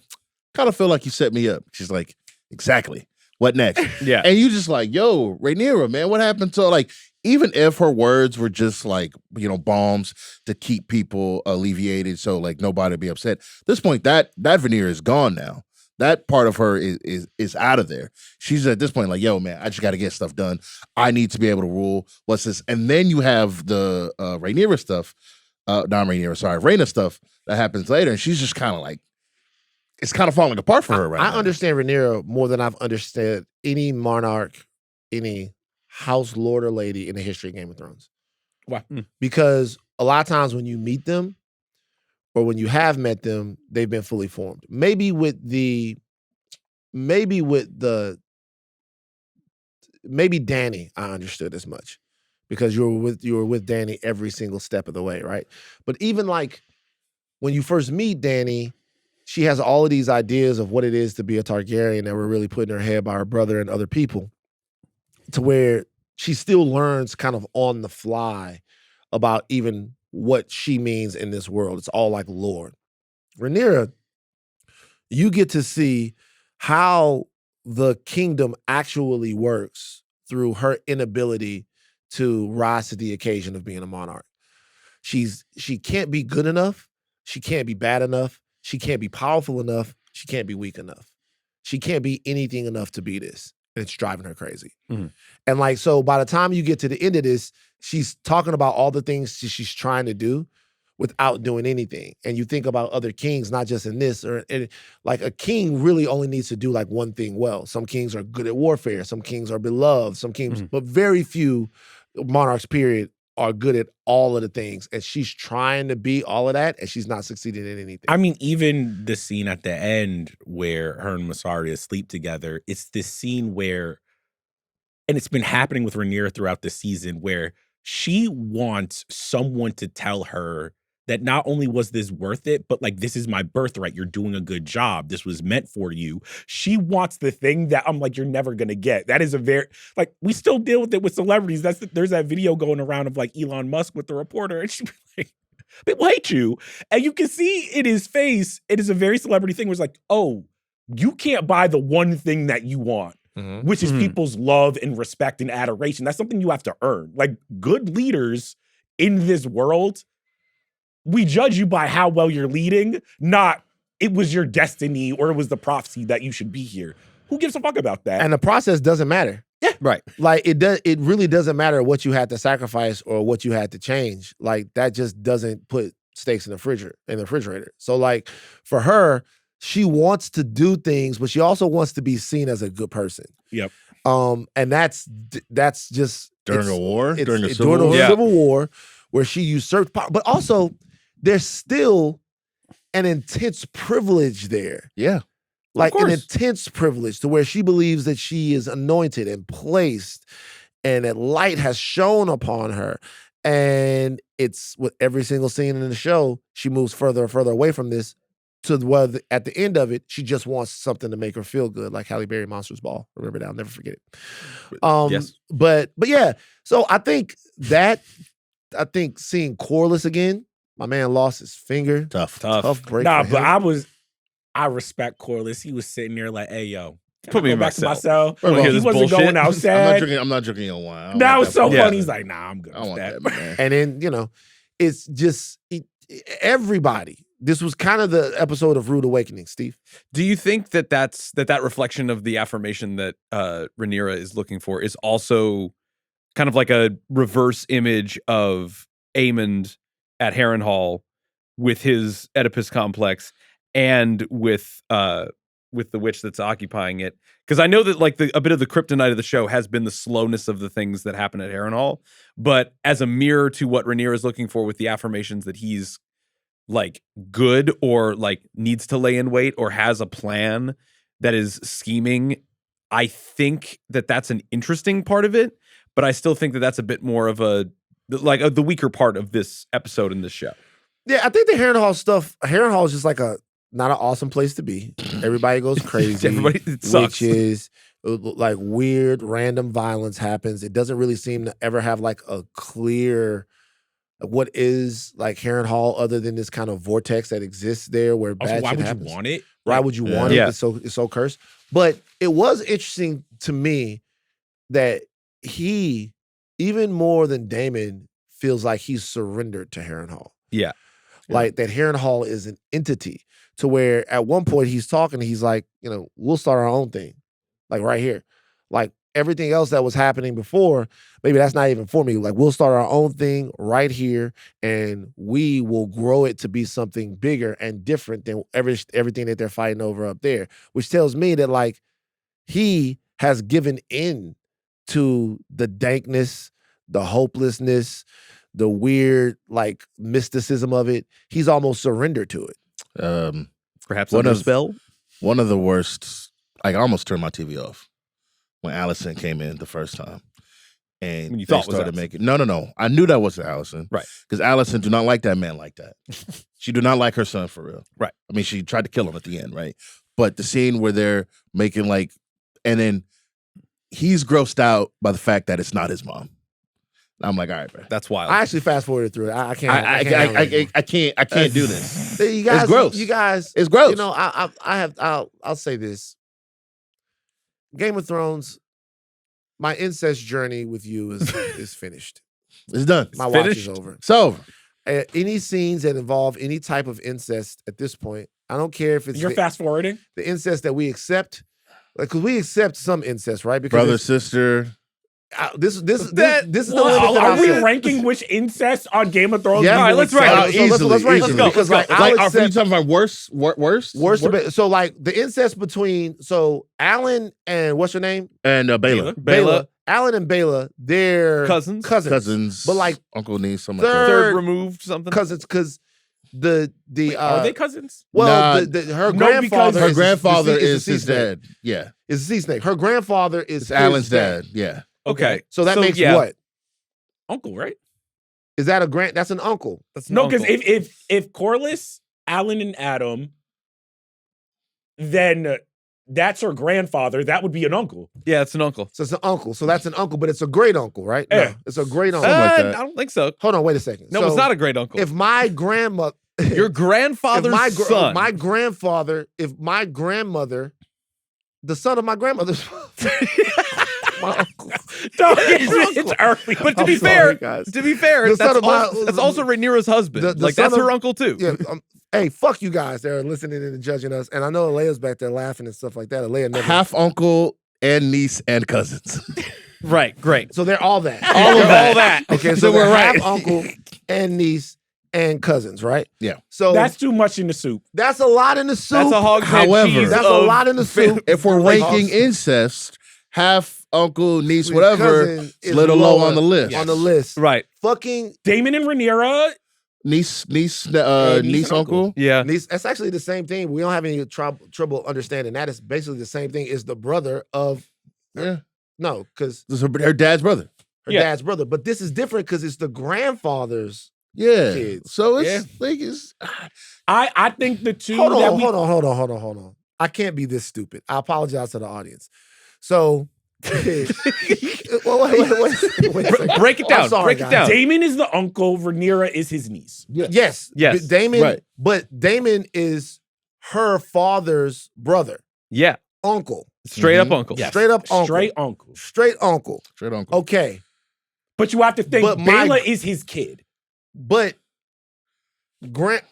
kind of feel like you set me up. She's like, exactly. What next? Yeah. And you just like, yo, Rhaenyra, man, what happened to like, even if her words were just like, bombs to keep people alleviated so like nobody would be upset. At this point, that veneer is gone now. That part of her is out of there. She's at this point like, yo, man, I just got to get stuff done. I need to be able to rule. What's this? And then you have the Rhaenyra stuff, Rhaena stuff that happens later. And she's just kind of like, it's kind of falling apart for her right now. I understand Rhaenyra more than I've understood any monarch, any house lord or lady in the history of Game of Thrones. Why? Because a lot of times when you meet them or when you have met them, they've been fully formed. Maybe Dany, I understood as much because you were with Dany every single step of the way, right? But even like when you first meet Dany, she has all of these ideas of what it is to be a Targaryen that were really put in her head by her brother and other people, to where she still learns kind of on the fly about even what she means in this world. It's all like lore. Rhaenyra, you get to see how the kingdom actually works through her inability to rise to the occasion of being a monarch. She can't be good enough. She can't be bad enough. She can't be powerful enough. She can't be weak enough. She can't be anything enough to be this. And it's driving her crazy. Mm-hmm. And like, so by the time you get to the end of this, she's talking about all the things she's trying to do without doing anything. And you think about other kings, not just in this, like a king really only needs to do like one thing well. Some kings are good at warfare. Some kings are beloved. Some kings, but very few monarchs, period, are good at all of the things, and she's trying to be all of that, and she's not succeeding in anything. I mean, even the scene at the end where her and Mysaria sleep together, it's this scene where, and it's been happening with Rhaenyra throughout the season, where she wants someone to tell her that not only was this worth it, but like, this is my birthright. You're doing a good job. This was meant for you. She wants the thing that I'm like, you're never going to get. That is a very, like, we still deal with it with celebrities. There's that video going around of like Elon Musk with the reporter. And she's like, people hate you. And you can see in his face, it is a very celebrity thing where it's like, oh, you can't buy the one thing that you want. Which is people's love and respect and adoration. That's something you have to earn. Like, good leaders in this world, we judge you by how well you're leading, not it was your destiny or it was the prophecy that you should be here. Who gives a fuck about that? And the process doesn't matter. Yeah. Right. Like, it really doesn't matter what you had to sacrifice or what you had to change. Like, that just doesn't put stakes in the refrigerator. So, like, for her, she wants to do things, but she also wants to be seen as a good person. Yep. And that's just during a war, during a civil war, where she usurped power. But also, there's still an intense privilege there. Yeah. Like an intense privilege to where she believes that she is anointed and placed and that light has shone upon her. And it's with every single scene in the show, she moves further and further away from this. To where at the end of it, she just wants something to make her feel good, like Halle Berry Monsters Ball. Remember that? I'll never forget it. Yes. But yeah, so I think seeing Corlys again, my man lost his finger. Tough break. Nah, for but him. I respect Corlys. He was sitting there like, hey, yo, put me back to my cell. cell. He wasn't going outside. I'm not drinking on wine. That was so funny. He's like, nah, I'm good. I want with that, man. And then, it's just everybody. This was kind of the episode of Rude Awakening, Steve. Do you think that reflection of the affirmation that Rhaenyra is looking for is also kind of like a reverse image of Aemond at Harrenhal with his Oedipus complex and with the witch that's occupying it? Because I know that like a bit of the kryptonite of the show has been the slowness of the things that happen at Harrenhal, but as a mirror to what Rhaenyra is looking for with the affirmations that he's like good or like needs to lay in wait or has a plan that is scheming, I think that that's an interesting part of it, but I still think that that's a bit more of the weaker part of this episode in this show. Yeah, I think the Harrenhal is just like not an awesome place to be. Everybody goes crazy. It sucks. Witches, like weird random violence happens. It doesn't really seem to ever have like a clear what is like Harrenhal other than this kind of vortex that exists there where bad shit happens. Why would you want it? Why would you want it? Yeah. It's so cursed. But it was interesting to me that he, even more than Daemon, feels like he's surrendered to Harrenhal. Yeah. Like that Harrenhal is an entity to where at one point he's talking, he's like, we'll start our own thing. Like right here. Like everything else that was happening before, maybe that's not even for me. Like we'll start our own thing right here and we will grow it to be something bigger and different than everything that they're fighting over up there, which tells me that like he has given in to the dankness, the hopelessness, the weird like mysticism of it. He's almost surrendered to it. Perhaps under a spell? One of the worst, I almost turned my TV off when Allison came in the first time. And when you they thought started was making no. I knew that wasn't Allison. Right. Because Allison do not like that man like that. She do not like her son for real. Right. I mean, she tried to kill him at the end, right? But the scene where they're making like, and then he's grossed out by the fact that it's not his mom. I'm like, all right, bro. That's wild. I actually fast forwarded through it. I can't. I can't do this. You guys, it's gross. You guys, it's gross. I'll say this. Game of Thrones, my incest journey with you is finished. It's done. My watch is over. It's over. Any scenes that involve any type of incest at this point, I don't care if it's You're fast forwarding the incest that we accept, because we accept some incest, right? Because brother, sister. This is the limit that are we ranking which incest on Game of Thrones? Yeah, all right, let's rank. Let's rank. Let's go. Because like, are you talking about worst? So like the incest between Alan and what's your name? And Baela. Baela Alan and Bela, they're Cousins. But like uncle, niece, something like Third removed something. cousins, because the are they cousins? well, Nah, her grandfather. her grandfather is deceased his dad. Yeah, is deceased name. Her grandfather is it's Alan's dad. Yeah. Okay. So that makes what? Uncle, right? Is that a grand? That's an uncle. That's an No, because uncle. if Corliss, Alan, and Adam, then that's her grandfather. That would be an uncle. Yeah, it's an uncle. So it's an uncle. So that's an uncle, but it's a great uncle, right? Yeah. No, it's a great uncle. like that. I don't think so. Hold on, wait a second. No, So it's not a great uncle. If my grandma, Your grandfather's son. my grandfather, if my grandmother, the son of my grandmother's my uncle. No, it's early. But to I'm be sorry, fair, guys. that's son of my- also Rhaenyra's husband. The Like son that's of- her uncle too. Yeah. Hey, fuck you guys that are listening and judging us. And I know Aleya's back there laughing and stuff like that. Aleya never. Half uncle and niece and cousins. Right. Great. So they're all that. All of that. Okay, so we're half uncle and niece and cousins, right? Yeah. So That's too much in the soup. that's a lot in the soup. That's a hogshead However, cheese. That's a of lot in the soup. If we're Like, ranking incest, half uncle, niece, Sweet whatever, cousin it's a is little low lower on the list. On the list. Right. Fucking Damon and Rhaenyra. Niece, niece uncle. and Yeah. niece. That's actually the same thing. We don't have any trouble understanding that. It's basically the same thing. Is the brother of Yeah. no, because This is her dad's brother. her Yeah. dad's brother. But this is different because it's the grandfather's Yeah. kids. So it's like it's I think the two Hold that on, we hold on. I can't be this stupid. I apologize to the audience. So, well, wait a second. Break it down. I'm sorry, Break it guys. down. Damon is the uncle, Rhaenyra is his niece. Yes, Yes. Damon, Right. but Damon is her father's brother, Yeah. uncle, Straight up Mhm. uncle. Yes. straight up uncle, Straight uncle. straight uncle. straight uncle. Okay, But you have to think But my- Bela is his kid. but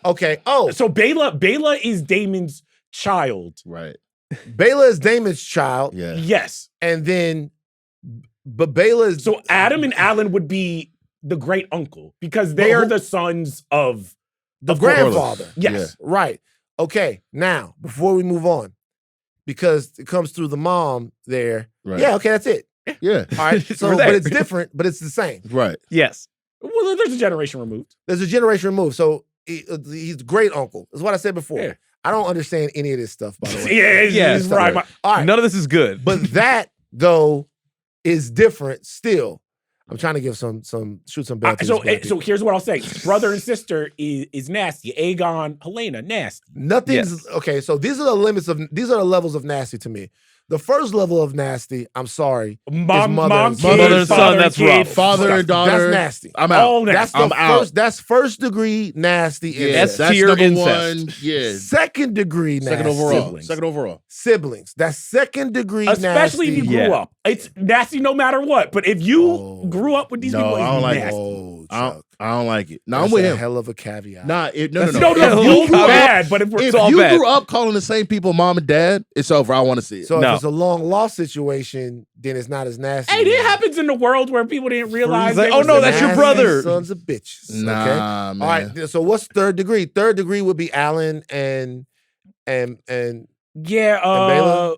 okay. Oh, So Bela is Damon's child. Right. Bela is Damon's child, Yeah. Yes. and then, but Bela is So Adam and Alan would be the great uncle because they But are who- the sons of the of course. grandfather. Yes. Right. Okay. Now, before we move on, because it comes through the mom there. Right. Yeah. Okay. That's it. Yeah. All right. So, We're there. but it's different, but it's the same. Right. Yes. Well, there's a generation removed. There's a generation removed. So he's great uncle. That's what I said before. Yeah. I don't understand any of this stuff, by the way. Yeah, he's right. All right. None of this is good. But that though is different still. I'm trying to give shoot some bad. So here's what I'll say: brother and sister is nasty. Aegon, Helena, nasty. nothing's okay. So these are the levels of nasty to me. The first level of nasty, I'm sorry, Mom, mother kid, and son, that's kid, rough. Father and daughter. that's nasty. I'm out. All That's nasty. the I'm out. first. That's first degree nasty. Yeah. incest. That's tier number incest. one. Yeah. Second degree nasty. Second overall. Siblings. Second overall. Siblings. That's second degree Especially if you nasty. grew Yeah. up. It's nasty no matter what. But if you Oh. grew up with these No, people, I don't it's like it. nasty. Oh, I don't, Chuck. I don't like it. No, That's I'm with a him. hell of a caveat. Nah, no. No, Yeah, you grew look, bad, but if we're If all you bad. grew up calling the same people mom and dad, it's over. I want to see it. So No. if it's a long lost situation, then it's not as nasty. hey, it happens in the world where people didn't realize. He's like, they oh, was no, the that's your nasty- brother. Sons of bitches. Okay. Nah, man. All right. So what's third degree? Third degree would be Alan and Yeah. Bela?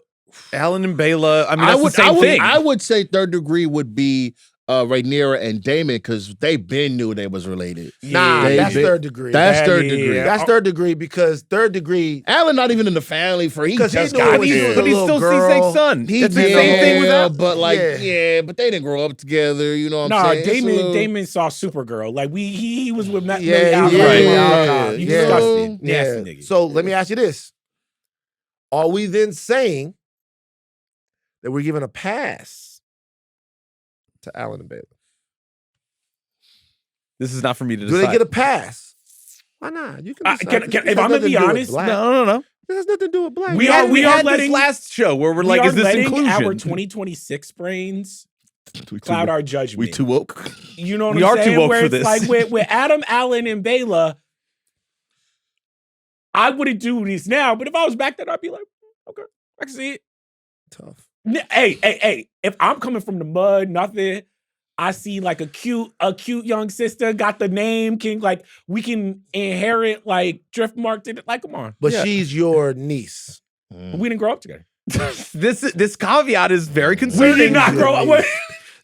Alan and Bela. I mean, that's the same thing. I would say third degree would be Rhaenyra and Damon because they been knew they was related. nah, They that's been- third degree. That's Yeah, third yeah, degree. yeah. That's third degree because third degree. Alan not even in the family for he 'Cause he just knew got it was here. his but he's little still girl. C-Sank's son. He It's the did, same thing with that. but like, Yeah. yeah, but they didn't grow up together. You know what Nah, I'm saying? It's a little- Damon saw Supergirl. Like he was with Millie Yeah, Alcott. yeah, yeah, You yeah. disgusting. Yeah. Nasty nigga. So let me ask you this: are we then saying that we're giving a pass to Alan and Bela? This is not for me to Do decide. they get a pass? Why not? You can. decide. can- This if has I'm gonna nothing be to do with honest, black. No. This has nothing to do with black. We We are had letting- this last show where we're We like, are is this letting inclusion? our 2026 brains We cloud too, our judgment. we too woke. You know what We I'm are too saying? woke Where for it's this. like with Adam, Alan, and Bela, I wouldn't do this now. But if I was back then, I'd be like, okay, I can see it. Tough. Hey, if I'm coming from the mud, nothing, I see like a cute young sister, got the name, we can inherit like Driftmark did it. Like, come on. But Yeah. she's your niece. We didn't grow up together. This caveat is very We concerning. did not grow up.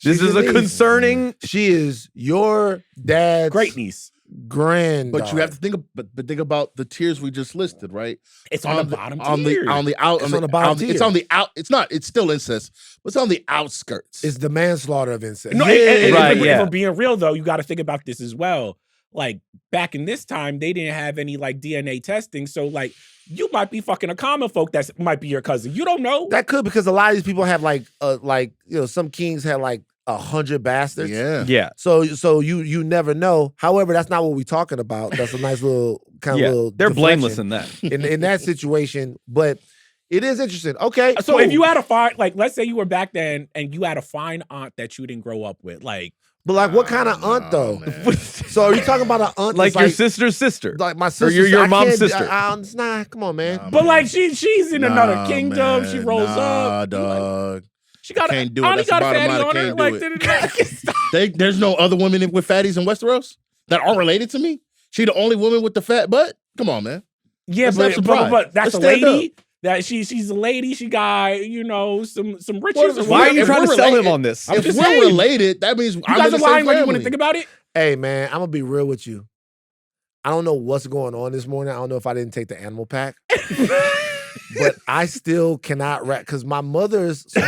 This is a concerning. She is your dad's great niece. Granddaughter. But you have to think, but think about the tiers we just listed, right? It's on the bottom tier. on the out, It's on the bottom tier. It's on the out. It's not. It's still incest, but it's on the outskirts. It's the manslaughter of incest. No, Right, if yeah. I'm being real though, you got to think about this as well. Like back in this time, they didn't have any like DNA testing, so like you might be fucking a common folk that might be your cousin. You don't know. That could, because a lot of these people have like some kings had like 100 bastards. Yeah. So you never know. However, that's not what we're talking about. That's a nice little kind of little. They're deflection blameless in that. in that situation, but it is interesting. Okay, So cool. if you had a fine, like let's say you were back then and you had a fine aunt that you didn't grow up with, like. But like, what kind of aunt though? So are you talking about an aunt Like that's your sister's sister, like my sister, or your mom's sister? Nah, come on, man. But like she's in another kingdom. She rolls up. Dog. She got Can't do it. Ani That's got the a bottom fatty line. on her. Can't Like, There's no other women with fatties in Westeros that aren't related to me. She the only woman with the fat butt. Come on, man. yeah, Let's have some pride. but that's Let's a stand lady. That she's a lady. She got some riches. Well, Why are you if trying we're to sell him related- on this? I'm If just we're saying. related, that means You I'm guys in are the same lying when you want to family. think about it. Hey, man, I'm gonna be real with you. I don't know what's going on this morning. I don't know if I didn't take the animal pack, but I still cannot rap because my grandmother's. Wait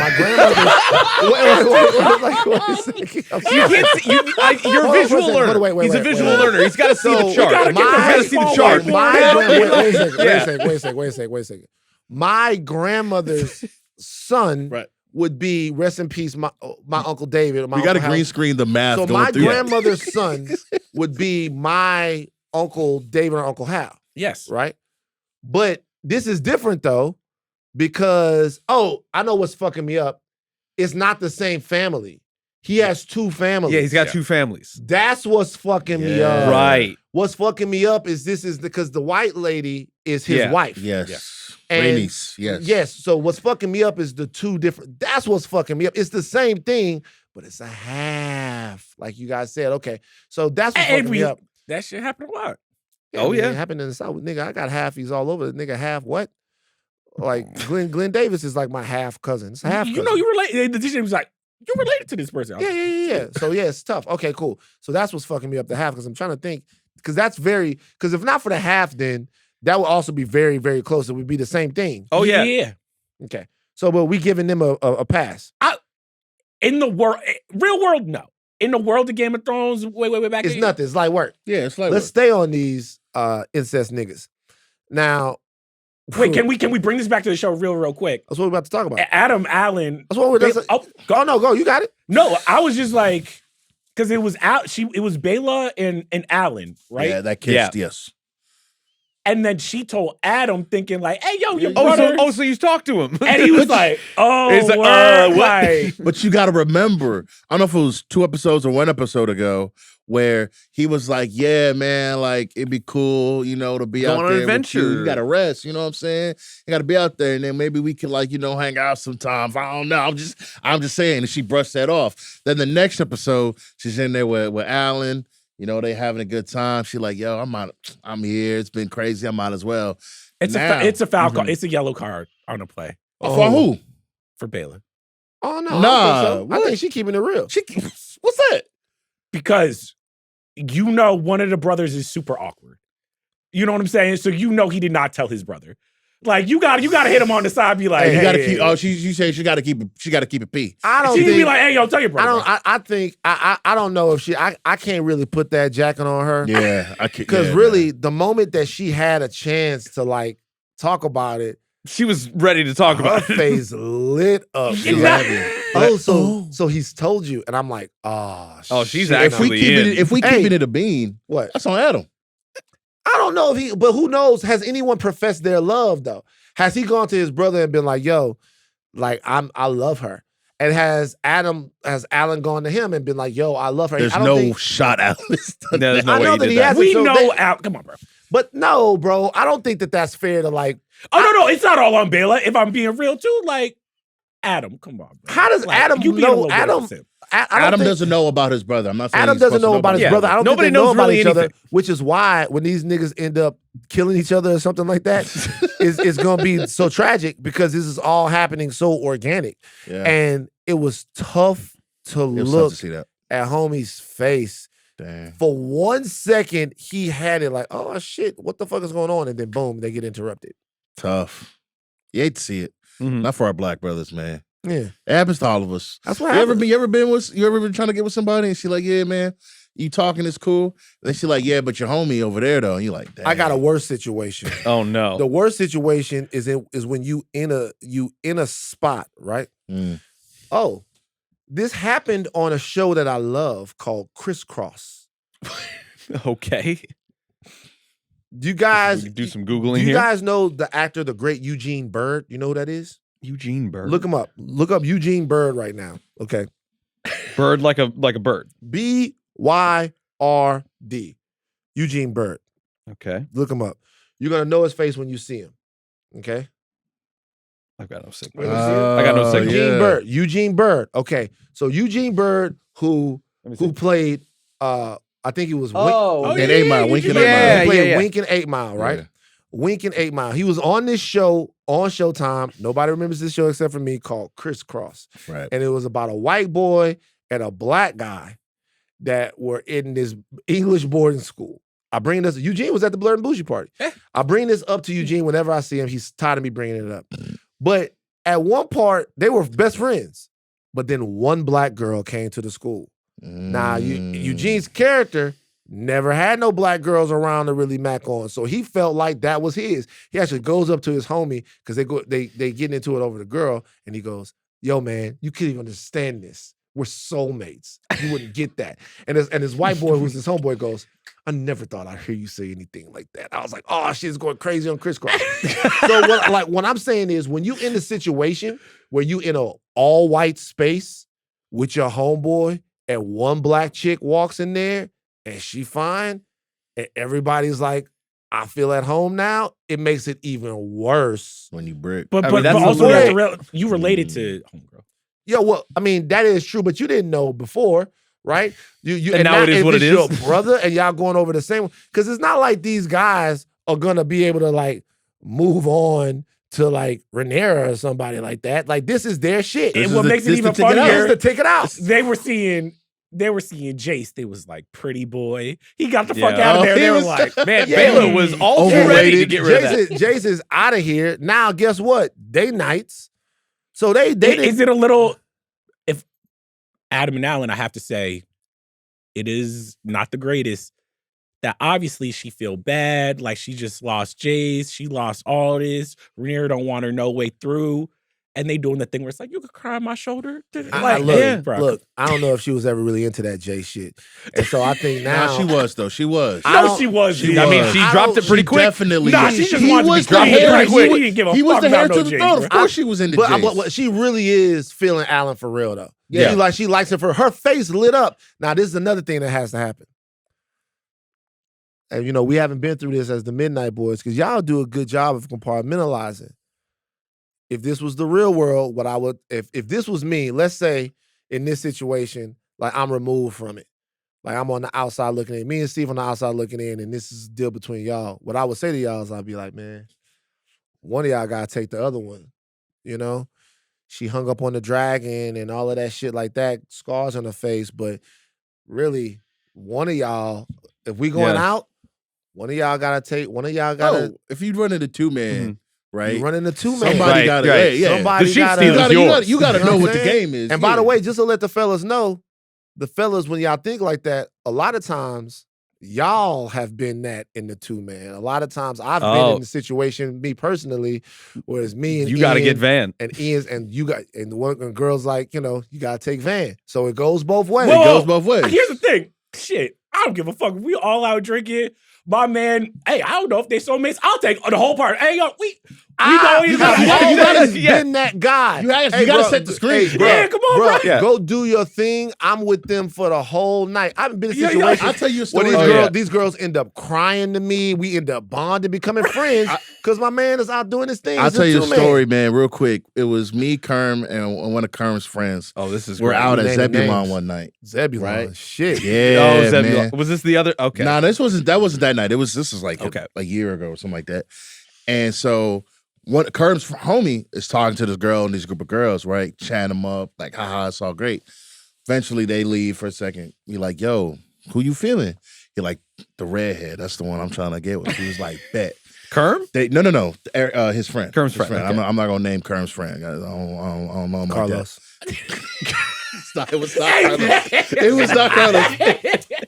a second. You can't see, you're a Hold on, visual hold on, learner. wait, He's a wait, visual wait. learner. He's got to see So, the chart. gotta He's get the got to see the baseball chart. whiteboard. Wait a second. My grandmother's son Right. would be, rest in peace, my Uncle David. We got to green screen the math. So going my through that. grandmother's son would be my Uncle David or Uncle Hal, Yes. right? But this is different though, because I know what's fucking me up. It's not the same family. He has two families. Yeah, he's got two families. That's what's fucking me up. Right. What's fucking me up is because the white lady is his wife. Yes. And- Rainice. Yes. Yes. So what's fucking me up is the two different. That's what's fucking me up. It's the same thing, but it's a half. Like you guys said. Okay. So that's what's fucking me up. That shit happened a lot. Oh, yeah. It happened in the South. Nigga, I got halfies all over. Nigga, half what? Like Glenn Davis is like my half cousin. It's half You cousin. know you related. The teacher was like, you related to this person. Yeah. So yeah, it's tough. Okay, cool. So that's what's fucking me up, the half, because I'm trying to think, because if not for the half, then that would also be very, very close. It would be the same thing. Oh yeah. Yeah. Okay. So but we giving them a pass. In the world, real world, no. In the world of Game of Thrones, way back. It's nothing. It's light work. Yeah, it's like Let's stay on these incest niggas. Now, Wait, can we bring this back to the show real quick? That's what we're about to talk about. Adam Allen. That's what we're. Go. You got it. No, I was just like, because it was it was Bela and Allen, right? Yeah, that kissed. Yes. And then she told Adam, thinking like, "Hey, yo, your Oh, brother." so you talked to him. And he was like, "Oh, He's like, word, what?" like, But you got to remember, I don't know if it was 2 episodes or 1 episode ago, where he was like, "Yeah, man, like it'd be cool, to be Go out on an there. adventure. With you. You got to rest. You know what I'm saying? You got to be out there, and then maybe we could hang out sometimes. I don't know. I'm just saying." And she brushed that off. Then the next episode, she's in there with Alan. They having a good time. She like, "Yo, I'm here. It's been crazy. I might as well." it's a foul card. It's a yellow card on a play For who? for Bela. Oh no. Nah, I think so. I what? think she keeping it real. What's that? Because one of the brothers is super awkward. You know what I'm saying? So he did not tell his brother. Like you got to hit him on the side. Be like, Hey, you hey, got to hey, keep. hey. Oh, she said she got to keep it. She got to keep it P. I don't She think. be like, hey, yo, tell your brother. I think I don't know if she. I can't really put that jacket on her. Yeah, I can't. Because really, the moment that she had a chance to talk about it, She was ready to talk her about it. face lit up. Yeah. She was like, so he's told you, and I'm like, oh, she's shit. actually if we Hey. keeping it a bean, What? that's on Adam. I don't know if but who knows? Has anyone professed their love though? Has he gone to his brother and been like, yo, I love her? And has Alan gone to him and been like, yo, I love her? There's I don't no think, shot Alan. No, there's no I way know he that did he that. has- we so know they- Al. Come on, bro. but no, bro, I don't think that that's fair to Oh no, it's not all on Bela. If I'm being real too, Adam, come on, bro. How does Adam you being a know? little bit Adam, upset. I don't Adam think- doesn't know about his brother. I'm not saying Adam he's doesn't supposed to know about his Yeah. brother. I don't Nobody think they know knows about really each other, anything. which is why when these niggas end up killing each other or something like that, it's going to be so tragic because this is all happening so organic. Yeah. And it was tough to It was tough look to see that. at homie's face. Damn. For 1 second, he had it like, oh shit, what the fuck is going on? And then boom, they get interrupted. Tough. You hate to see it. Not for our black brothers, man. Yeah. It happens to all of us. That's what You happens. ever been trying to get with somebody and she like, yeah, man, you talking is cool. And then she like, yeah, but your homie over there though. And you like, damn. I got a worse situation. Oh no. The worst situation is when you in a spot, right? Oh, this happened on a show that I love called Crisscross. Okay. Do you guys We can do some Googling Do you here. guys know the actor, the great Eugene Bird? You know who that is? Eugene Bird. Look him up. Look up Eugene Bird right now. Okay. Bird like a bird. BYRD. Eugene Bird. Okay. Look him up. You're gonna know his face when you see him. Okay. I've got no signal. Wait, I got no signal. Eugene Bird. Eugene Bird. Okay. So Eugene Bird, who played I think he was in 8 Mile. Wink in 8 Mile. He played Wink in 8 Mile, right? Yeah. Wink in 8 Mile. He was on this show on Showtime. Nobody remembers this show except for me, called Crisscross. Right. And it was about a white boy and a black guy that were in this English boarding school. I bring this. Eugene was at the Blurred and Bougie party. I bring this up to Eugene whenever I see him. He's tired of me bringing it up. But at one part, they were best friends. But then one black girl came to the school. Now, Eugene's character never had no black girls around to really mac on, so he felt like that was his. He actually goes up to his homie because they getting into it over the girl, and he goes, "Yo, man, you can't even understand this. We're soulmates. You wouldn't get that." And his white boy, who's his homeboy, goes, "I never thought I'd hear you say anything like that." I was like, "Oh, shit's going crazy on Crisscross." So what I'm saying is, when you in a situation where you in a all white space with your homeboy, and one black chick walks in there and she fine, and everybody's like, I feel at home now, it makes it even worse. When you brick. But that's also the you related to homegirl. Yeah, well, I mean, that is true, but you didn't know before, right? And now it is what it is. Your brother and y'all going over the same, because it's not like these guys are gonna be able to like move on to like Rhaenyra or somebody like that. Like, this is their shit. And what makes it even funnier, to take it out. They were seeing Jace. They was like, pretty boy. He got the fuck out of there. They were like, man, Baylor was all ready to get rid of that. Jace is out of here. Now, guess what? They knights. So they is it a little, if Adam and Alan, I have to say, it is not the greatest. That obviously she feel bad, like she just lost Jace, she lost all this. Rhaenyra don't want her no way through, and they doing the thing where it's like, you could cry on my shoulder. Look, I don't know if she was ever really into that Jay shit, and so I think now she was though. She was. She was. I mean, she dropped it pretty quick. Definitely. Nah, she just wanted to be dropped it pretty quick. He didn't give a fuck was the about heir no to the Jace, throne. bro. Of course, she was into Jace. But she really is feeling Alan for real though. Yeah, she likes it for her face lit up. Now, this is another thing that has to happen. And, we haven't been through this as the Midnight Boys because y'all do a good job of compartmentalizing. If this was the real world, what I would, if this was me, let's say in this situation, like I'm removed from it. Like I'm on the outside looking in. Me and Steve on the outside looking in, and this is a deal between y'all. What I would say to y'all is I'd be like, man, one of y'all gotta take the other one. She hung up on the dragon and all of that shit like that, scars on her face. But really, one of y'all, if we going out, one of y'all gotta take. One of y'all gotta. Oh, if you run into two man, right? You run into two man. Somebody got to. Yeah. Somebody the gotta. You gotta know what the game is. And by the way, just to let the fellas know, the fellas, when y'all think like that, a lot of times y'all have been that in the two man. A lot of times I've been in the situation, me personally, where it's me and you got to get Van and Ian's, and you got and the one and girls like you got to take Van. So it goes both ways. It goes both ways. Here's the thing, shit. I don't give a fuck if we all out drinking. My man, hey, I don't know if they soulmates. I'll take the whole part. Hey, yo, we you gotta been that guy. You gotta set the screen. Hey, bro, yeah, come on, bro. Yeah. Go do your thing. I'm with them for the whole night. I've been in situations I'll tell you a story. where these girls end up crying to me. We end up bonding, becoming friends because my man is out doing his thing. I'll tell you a story, man, real quick. It was me, Kerm, and one of Kerm's friends. Oh, this is We're great. out at Zebulon one night. Zebulon, right? Shit. Yeah, Zebulon. man. Was this the other? Okay. Nah, that wasn't that night. This was like a year ago or something like that. And so Kerm's homie is talking to this girl and this group of girls, right? Chatting them up, like, haha, it's all great. Eventually, they leave for a second. You're like, yo, who you feeling? You're like, the redhead. That's the one I'm trying to get with. He was like, bet. Kerm? No. His friend. Kerm's friend. Okay. I'm not gonna name Kerm's friend. I don't know him Carlos. Like that. It was not Carlos. It was not Carlos.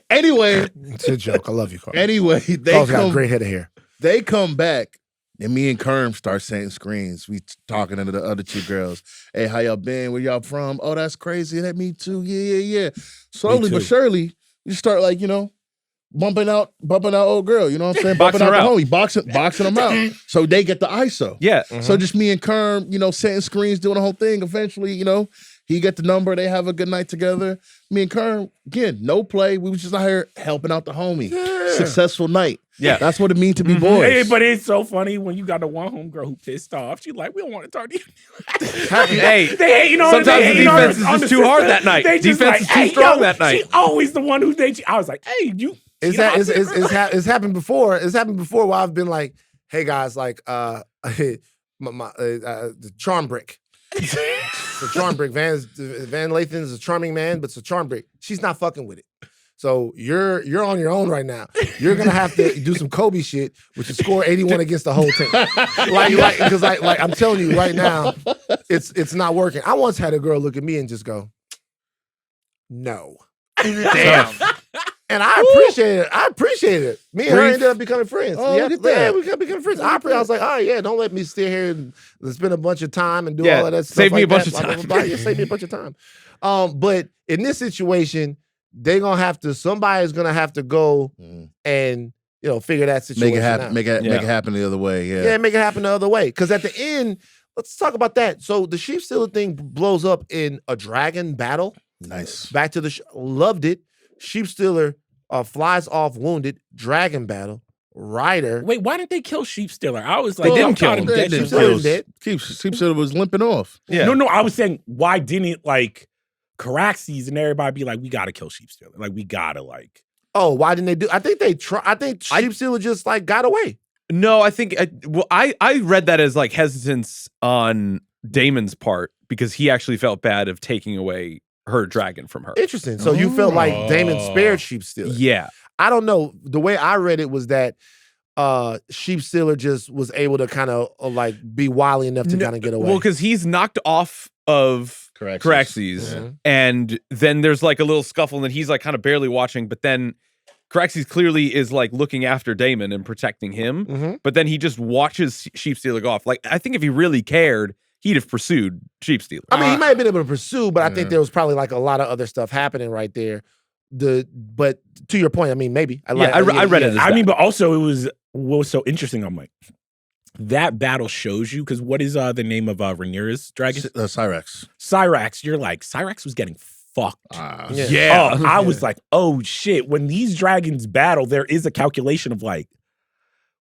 Anyway, it's a joke. I love you, Carlos. Anyway, Carlos got a great head of hair. They come back, and me and Kerm start setting screens. We talking to the other two girls. Hey, how y'all been? Where y'all from? Oh, that's crazy. That me too. Yeah. Slowly but surely, you start like, bumping out old girl. You know what I'm saying? Boxing bumping out her the homie, boxing them out. So they get the ISO. Yeah. So just me and Kerm, setting screens, doing the whole thing. Eventually, he get the number. They have a good night together. Me and Kerm, again, no play. We was just out here helping out the homie. Yeah. Successful night. Yeah. That's what it means to be boys. Hey, but it's so funny when you got the one homegirl who pissed off. She's like, we don't want to talk to you. Hey, they hate, sometimes the defense is just too hard that night. Defense is too strong that night. She's always the one who I was like, hey, you. It's happened before. It's happened before where I've been like, hey guys, like the charm brick. The charm brick. Van Lathan is a charming man, but it's a charm brick. She's not fucking with it. So you're on your own right now. You're gonna have to do some Kobe shit, which is score 81 against the whole team. Because I'm telling you right now, it's not working. I once had a girl look at me and just go, no. Damn. And I appreciate it. Me and her ended up becoming friends. Oh, yeah, we got to become friends. I was like, oh yeah, don't let me sit here and spend a bunch of time and do all of that stuff. Save me a bunch of time. Save me a bunch of time. But in this situation, somebody's gonna have to go and figure that situation out. Make it happen the other way. Yeah, make it happen the other way. Because at the end, let's talk about that. So the sheep stealer thing blows up in a dragon battle. Nice. Back to loved it. Sheep stealer flies off wounded. Dragon battle. Rider. Wait, why didn't they kill sheep stealer? I was like, they didn't kill him. Sheep stealer was limping off. Yeah. No, I was saying, why didn't Caraxes and everybody be like, we gotta kill sheep stealer. Like, we gotta Oh, why didn't they do? I think they try. I think sheep stealer just got away. No, I think I read that as hesitance on Daemon's part because he actually felt bad of taking away her dragon from her. Interesting. So you felt like Daemon spared sheep stealer. Yeah. I don't know. The way I read it was that sheep stealer just was able to kind of be wily enough to kind of get away. Well, because he's knocked off of Caraxes, and then there's a little scuffle, and then he's kind of barely watching, but then Caraxes clearly is looking after Daemon and protecting him, but then he just watches sheep stealer go off. I think if he really cared, he'd have pursued sheep stealer. I mean, he might have been able to pursue, but I think there was probably a lot of other stuff happening right there. But to your point, I mean, maybe I read it. I mean, but also what was so interesting. I'm like, that battle shows you because what is the name of Rhaenyra's dragon? Syrax. You're like, Syrax was getting fucked. I was like, oh shit. When these dragons battle, there is a calculation of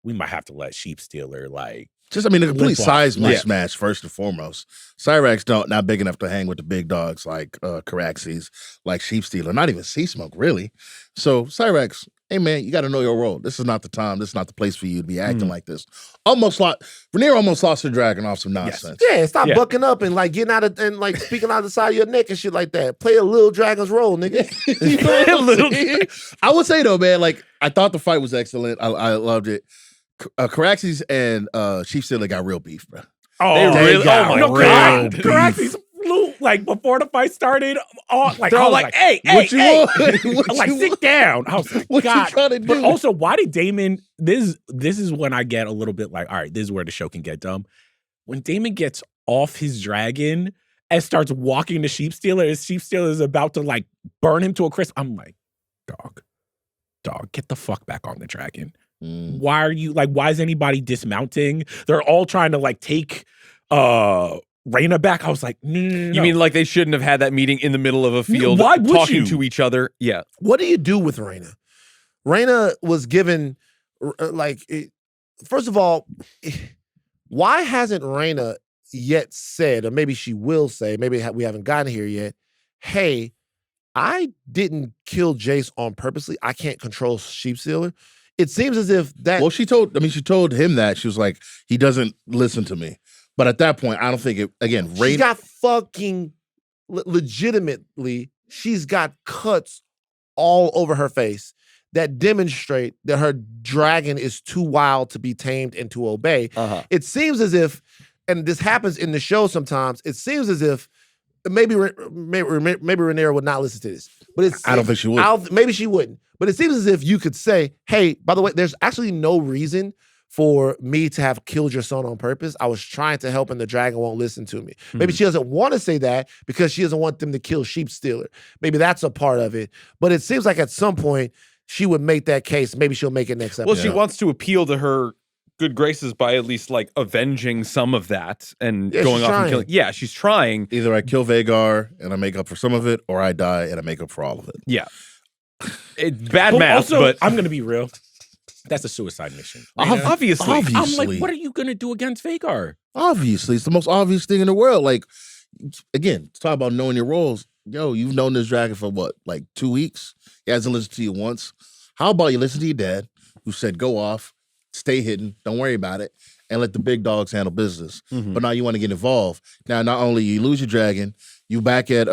we might have to let sheep stealer a complete size mismatch first and foremost. Syrax not big enough to hang with the big dogs like Caraxes, like sheep stealer, not even sea smoke really. So Syrax, hey man, you got to know your role. This is not the time. This is not the place for you to be acting like this. Rhaenyra almost lost her dragon off some nonsense. Yes. Yeah, stop bucking up and getting out of and speaking out the side of your neck and shit like that. Play a little dragon's role, nigga. I would say though, man, I thought the fight was excellent. I loved it. Caraxes and sheep stealer got real beef, bro. Oh, they got no, God. Caraxes flew before the fight started. They're all like, hey, what you want? Sit down. I was like, what God. You trying to do? But also, why did Daemon? This is when I get a little bit all right, this is where the show can get dumb. When Daemon gets off his dragon and starts walking the sheep stealer, and sheep stealer is about to burn him to a crisp. I'm like, dog, get the fuck back on the dragon. Why are you why is anybody dismounting? They're all trying to take Rhaena back. I was like, no. You mean they shouldn't have had that meeting in the middle of a field talking to each other? Yeah. What do you do with Rhaena? Rhaena was given first of all, why hasn't Rhaena yet said, or maybe she will say, maybe we haven't gotten here yet, hey, I didn't kill Jace on purposely. I can't control sheep stealer. It seems as if that. Well, she told him that. She was like, he doesn't listen to me. But at that point, I don't think it. Again, she got fucking legitimately she's got cuts all over her face that demonstrate that her dragon is too wild to be tamed and to obey. It seems as if, and this happens in the show sometimes, it seems as if maybe Rhaenyra would not listen to this. But I don't think she would. Maybe she wouldn't. But it seems as if you could say, hey, by the way, there's actually no reason for me to have killed your son on purpose. I was trying to help and the dragon won't listen to me. Maybe she doesn't want to say that because she doesn't want them to kill Sheep Stealer. Maybe that's a part of it. But it seems like at some point she would make that case. Maybe she'll make it next episode. Well, she wants to appeal to her good graces by at least like avenging some of that and going off and killing. Yeah, she's trying. Either I kill Vhagar and I make up for some of it, or I die and I make up for all of it. Yeah. It's bad math, also, but I'm going to be real. That's a suicide mission. Obviously. I'm like, what are you going to do against Vhagar? Obviously. It's the most obvious thing in the world. Like, again, talk about knowing your roles. Yo, you've known this dragon for what, like 2 weeks? He hasn't listened to you once. How about you listen to your dad, who said, go off, stay hidden, don't worry about it, and let the big dogs handle business. But now you want to get involved. Now, not only you lose your dragon, you back at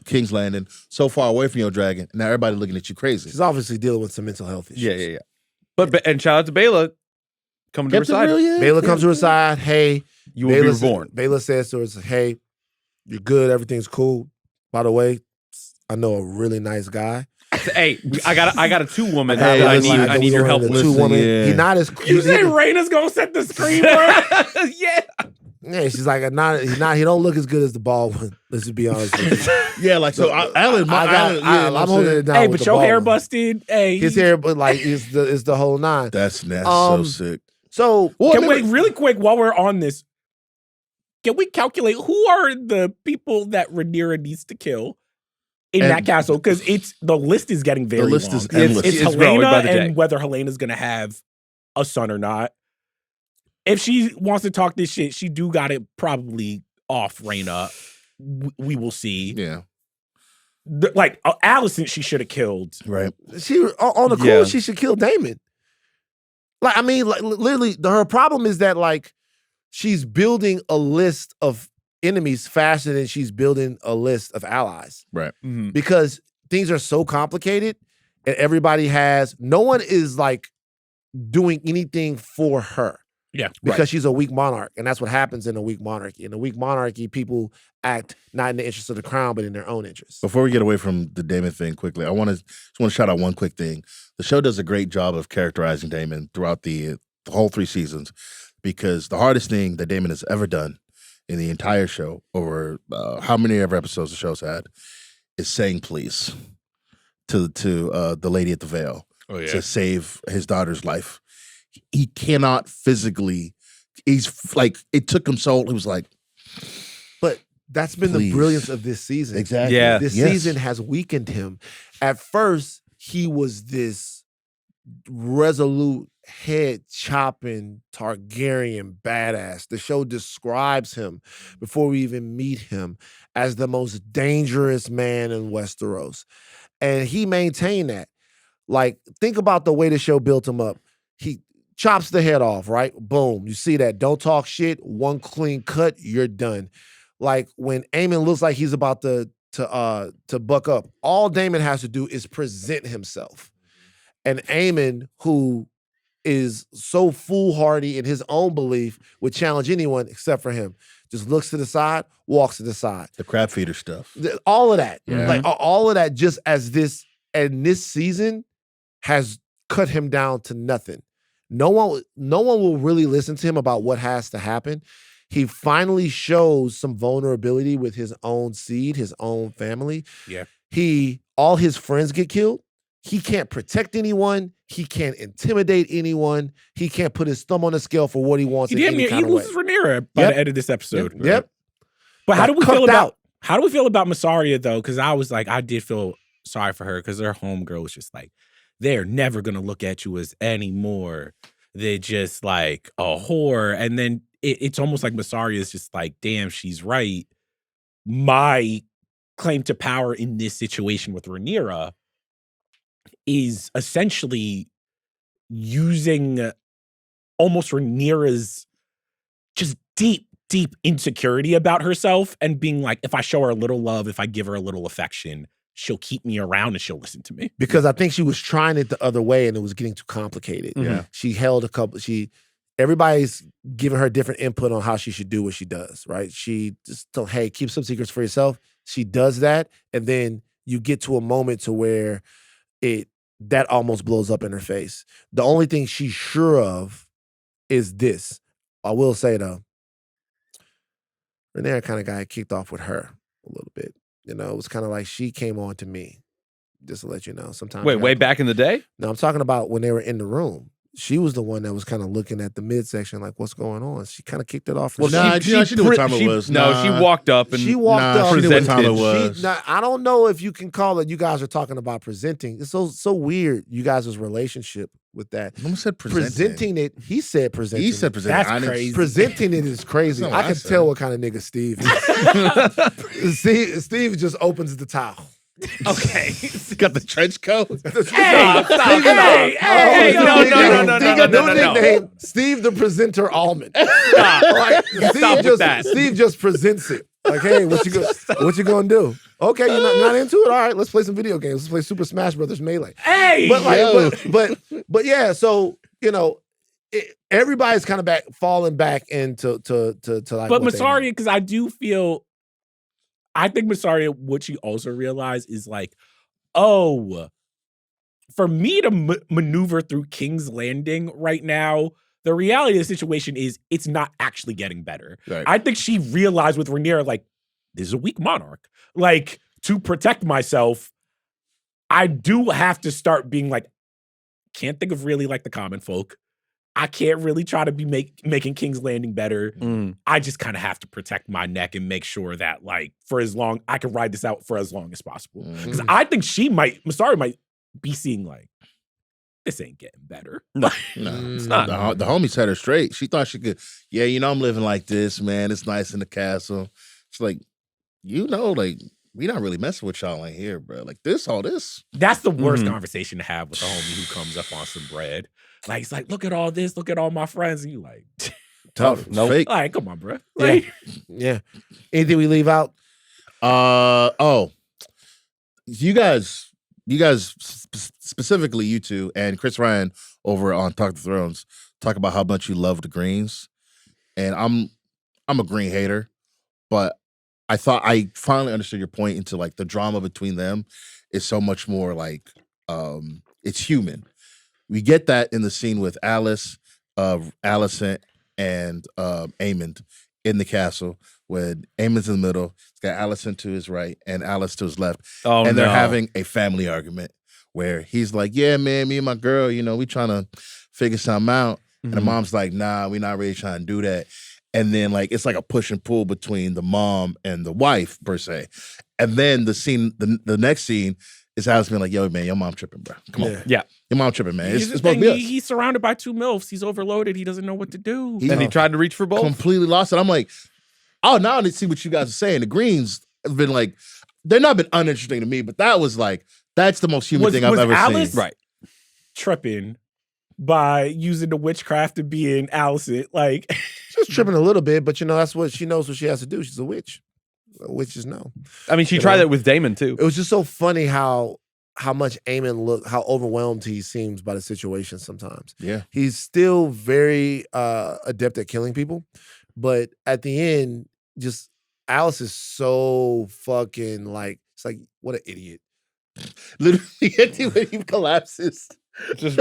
King's Landing, so far away from your dragon, now everybody looking at you crazy. She's obviously dealing with some mental health issues. Yeah. But and shout out to Baela coming to her side. Baela comes to her side. Hey, you will be reborn. Baela says to her, hey, you're good. Everything's cool. By the way, I know a really nice guy. Hey, I got a 2-woman. Hey, I need your help. He's not as. You say Rhaenyra's gonna set the screen, bro? Yeah, she's like, he don't look as good as the bald one. Let's just be honest with you. Yeah, like, so Alan, I'm holding it down. Hey, with but your hair busted. Hey, his hair, but like, is the whole nine. That's so sick. So, can we, really quick, while we're on this, can we calculate who are the people that Rhaenyra needs to kill in that castle? Because the list is getting very long. The list is endless. It's Helaena and whether Helena's going to have a son or not. If she wants to talk this shit, she do got it probably off Rhaena. We will see. Yeah. Like, Alicent, she should have killed. Right. She, on the cool, she should kill Daemon. Like, I mean, like, literally, her problem is that, like, she's building a list of enemies faster than she's building a list of allies. Right. Because things are so complicated and no one is, like, doing anything for her. Yeah. Because she's a weak monarch. And that's what happens in a weak monarchy. In a weak monarchy, people act not in the interest of the crown, but in their own interest. Before we get away from the Daemon thing quickly, I just want to shout out one quick thing. The show does a great job of characterizing Daemon throughout the whole 3 seasons, because the hardest thing that Daemon has ever done in the entire show, over how many ever episodes the show's had, is saying please to the lady at the Vale to save his daughter's life. He cannot physically. He's like, it took him so. He was like, but that's been the brilliance of this season. Exactly. Yeah. This season has weakened him. At first, he was this resolute, head chopping Targaryen badass. The show describes him before we even meet him as the most dangerous man in Westeros, and he maintained that. Like, think about the way the show built him up. He chops the head off, right? Boom. You see that. Don't talk shit. One clean cut, you're done. Like, when Aemon looks like he's about to buck up, all Daemon has to do is present himself. And Aemon, who is so foolhardy in his own belief, would challenge anyone except for him. Just looks to the side, walks to the side. The crab feeder stuff. All of that. Yeah. Like, all of that, just as this season has cut him down to nothing. No one will really listen to him about what has to happen. He finally shows some vulnerability with his own seed, his own family. Yeah. All his friends get killed. He can't protect anyone. He can't intimidate anyone. He can't put his thumb on the scale for what he wants. He loses Rhaenyra by the end of this episode. Yep. But how do we feel about Mysaria though? Because I did feel sorry for her, because her homegirl was just like, they're never gonna look at you as any more. They're just like a whore. And then it's almost like Mysaria is just like, damn, she's right. My claim to power in this situation with Rhaenyra is essentially using almost Rhaenyra's just deep insecurity about herself and being like, if I show her a little love, if I give her a little affection, she'll keep me around and she'll listen to me. Because I think she was trying it the other way and it was getting too complicated. Yeah. She held everybody's giving her different input on how she should do what she does, right? She just told, hey, keep some secrets for yourself. She does that, and then you get to a moment to where that almost blows up in her face. The only thing she's sure of is this. I will say though, Rhaenyra kind of got kicked off with her a little bit. You know, it was kind of like she came on to me, just to let you know. Sometimes way back in the day? No, I'm talking about when they were in the room. She was the one that was kind of looking at the midsection like, what's going on? She kind of kicked it off. Well, she knew what time it was. No, she walked up and she walked up. She knew what time it was. I don't know if you can call it. You guys are talking about presenting. It's so weird. You guys' relationship with that. Who said presenting it? He said presenting. He said presenting. That's crazy. Presenting it is crazy. I can tell what kind of nigga Steve is. Steve just opens the towel. Okay. Got the trench coat. Hey, no. Steve the presenter Ahlman. Stop. Steve just presents it. Like, hey, what you gonna do? Okay, you're not into it. All right, let's play some video games. Let's play Super Smash Brothers Melee. Hey, but yeah. So you know, everybody's kind of falling back into like. But Mysaria, because I think Mysaria, what she also realized is like, oh, for me to maneuver through King's Landing right now, the reality of the situation is it's not actually getting better. Right. I think she realized with Rhaenyra, like, this is a weak monarch. Like, to protect myself, I do have to start being like, can't think of really like the common folk. I can't really try to be making King's Landing better. I just kind of have to protect my neck and make sure that, like, for as long, I can ride this out for as long as possible. Because I think Mysaria might be seeing, like, this ain't getting better. No, it's not. The homie set her straight. She thought she could, I'm living like this, man. It's nice in the castle. It's like, like, we not really messing with y'all in here, bro. Like, all this. That's the worst conversation to have with a homie who comes up on some bread. Like, it's like, look at all this, look at all my friends. And you like, tough. No, fake. Like, come on, bro. Like, yeah. Anything we leave out? You guys specifically, you two and Chris Ryan over on Talk to Thrones talk about how much you love the Greens, and I'm a Green hater, but I thought I finally understood your point into like the drama between them is so much more like it's human. We get that in the scene with Alicent and Aemond in the castle when Aemond's in the middle. It's got Alicent to his right and Alice to his left. And they're having a family argument where he's like, yeah, man, me and my girl, we trying to figure something out. And the mom's like, nah, we're not really trying to do that. And then like it's like a push and pull between the mom and the wife per se. And then the next scene is Alice being like, yo, man, your mom tripping, bro. Come on. Yeah. Your mom tripping, man. It's supposed to be us. He's surrounded by two MILFs. He's overloaded. He doesn't know what to do. And he tried to reach for both. Completely lost it. I'm like, oh, now I need to see what you guys are saying. The Greens have been like, they've not been uninteresting to me, but that was like, that's the most human thing I've ever Alice seen. Right. Tripping by using the witchcraft to be in Alicent. Like, she was tripping a little bit, but that's what she knows what she has to do. She's a witch. Witches know. I mean, she tried that with Daemon too. It was just so funny how much Aemon looked, how overwhelmed he seems by the situation sometimes. Yeah. He's still very adept at killing people, but at the end, just Alice is so fucking like, it's like, what an idiot. Literally, when he collapses. Just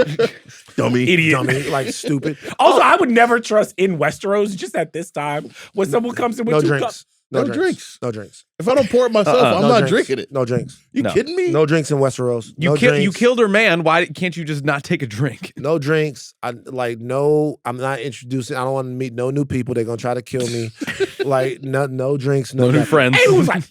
dummy. Idiot. Dummy, like stupid. Also, I would never trust in Westeros, just at this time, when someone comes in with no two drinks. cups. No drinks. No drinks. If I don't pour it myself, I'm no not drinks. drinking it. No drinks. You kidding me? No drinks in Westeros. You killed her man. Why can't you just not take a drink? No drinks. I'm not introducing. I don't want to meet no new people. They're gonna try to kill me. Like no drinks. No new friends. And it was like,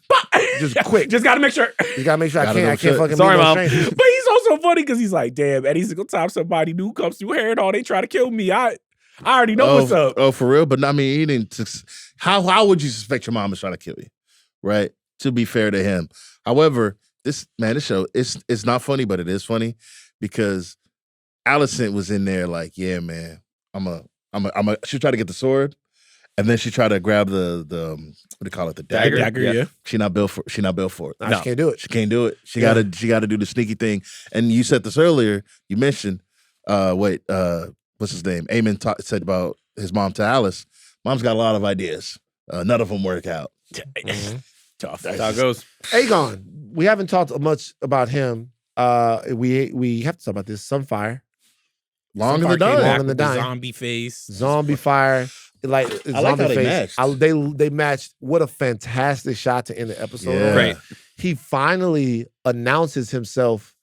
just quick. Just gotta make sure. You gotta make sure I can't fucking Sorry, meet no Mom. strangers. But he's also funny because he's like, damn, any single time somebody new comes through here and all, they try to kill me. I already know what's up. Oh, for real? But I mean, he didn't. How would you suspect your mom is trying to kill you? Right? To be fair to him. However, this show, it's not funny, but it is funny because Alicent was in there like, yeah, man, she'll try to get the sword. And then she tried to grab the what do you call it? The dagger. Yeah. She not built for it. She can't do it. She can't do it. She gotta do the sneaky thing. And you said this earlier. You mentioned what's his name? Aemon said about his mom to Alice. Mom's got a lot of ideas. None of them work out. Tough. That's how it goes. Aegon. We haven't talked much about him. We have to talk about this. Sunfire. Long in the dying. Zombie face. Zombie fire. Like I like how they matched. They matched. What a fantastic shot to end the episode. Yeah. Great. He finally announces himself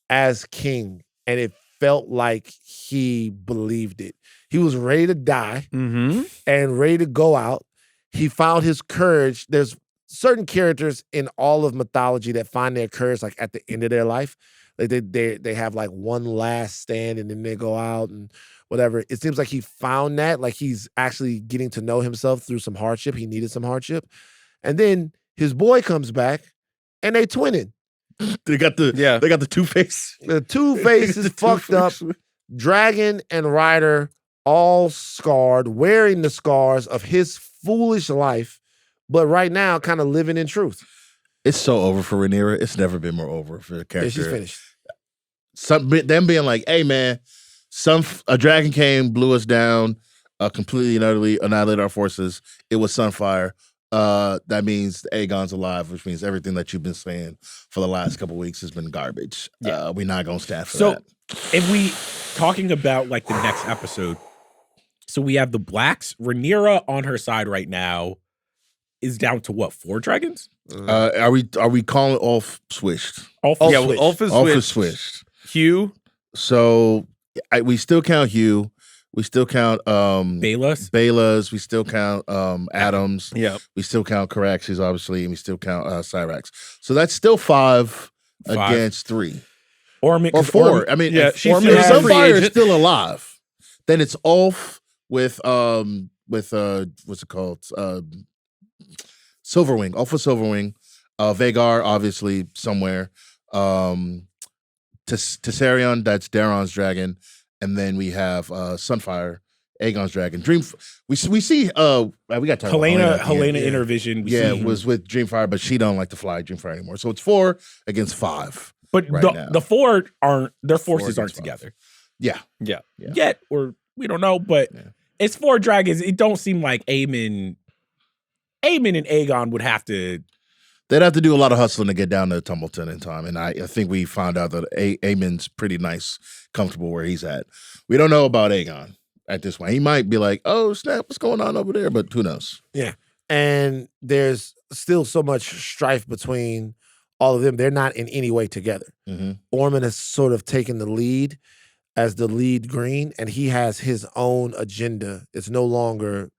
as king, and it felt like he believed it. He was ready to die and ready to go out. He found his courage. There's certain characters in all of mythology that find their courage like at the end of their life. Like they have like one last stand and then they go out and whatever. It seems like he found that, like he's actually getting to know himself through some hardship. He needed some hardship. And then his boy comes back and they twinning. They got the Two-Face. The Two-Face is fucked up. Dragon and Rider all scarred, wearing the scars of his foolish life, but right now kind of living in truth. It's so over for Rhaenyra. It's never been more over for the character. Yeah, she's finished. Them being like, hey man, a dragon came, blew us down, completely and utterly annihilated our forces. It was Sunfire. That means Aegon's alive, which means everything that you've been saying for the last couple of weeks has been garbage. Yeah. We're not gonna stand for that. If we talking about like the next episode, so we have the Blacks. Rhaenyra on her side right now is down to what, 4 dragons? Are we calling Ulf switched? Ulf is switched. Hugh. So we still count Hugh. We still count Baelas. We still count Adams. Yeah. We still count Caraxes, obviously, and we still count Cyrax. So that's still 5 against 3. Or 4. I mean, if Sunfire is still alive, then it's Ulf with what's it called? Silverwing. Ulf with Silverwing. Vhagar, obviously, somewhere. Tessarion, that's Daeron's dragon. And then we have Sunfire, Aegon's dragon. We see we got to talk Helena about Intervision. Was with Dreamfire, but she don't like to fly Dreamfire anymore. So it's 4 against 5. But the 4 aren't, their forces aren't together. Yeah. Yet, or we don't know, but it's 4 dragons. It don't seem like Aemon and Aegon would have to. They'd have to do a lot of hustling to get down to Tumbleton in time. And I think we found out that Aemon's pretty nice, comfortable where he's at. We don't know about Aegon at this point. He might be like, oh, snap, what's going on over there? But who knows? Yeah. And there's still so much strife between all of them. They're not in any way together. Ormond has sort of taken the lead as the lead green, and he has his own agenda. It's no longer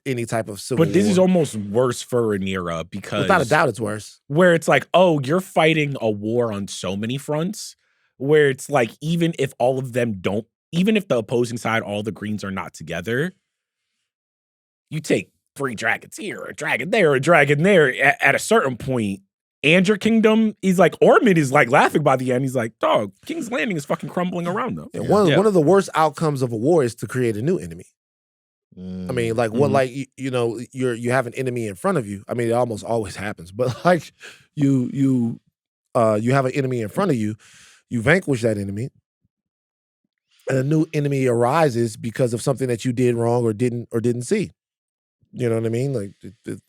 any type of civil war. But this is almost worse for Rhaenyra because without a doubt it's worse. Where it's like, oh, you're fighting a war on so many fronts, where it's like, even if all of them don't, even if the opposing side, all the greens are not together, you take 3 dragons here, a dragon there, a dragon there. At a certain point, and your kingdom is like, Ormond is like laughing by the end. He's like, dog, King's Landing is fucking crumbling around them. One of the worst outcomes of a war is to create a new enemy. I mean, like what, like you have an enemy in front of you. I mean, it almost always happens, but like you have an enemy in front of you, you vanquish that enemy, and a new enemy arises because of something that you did wrong or didn't see. You know what I mean? Like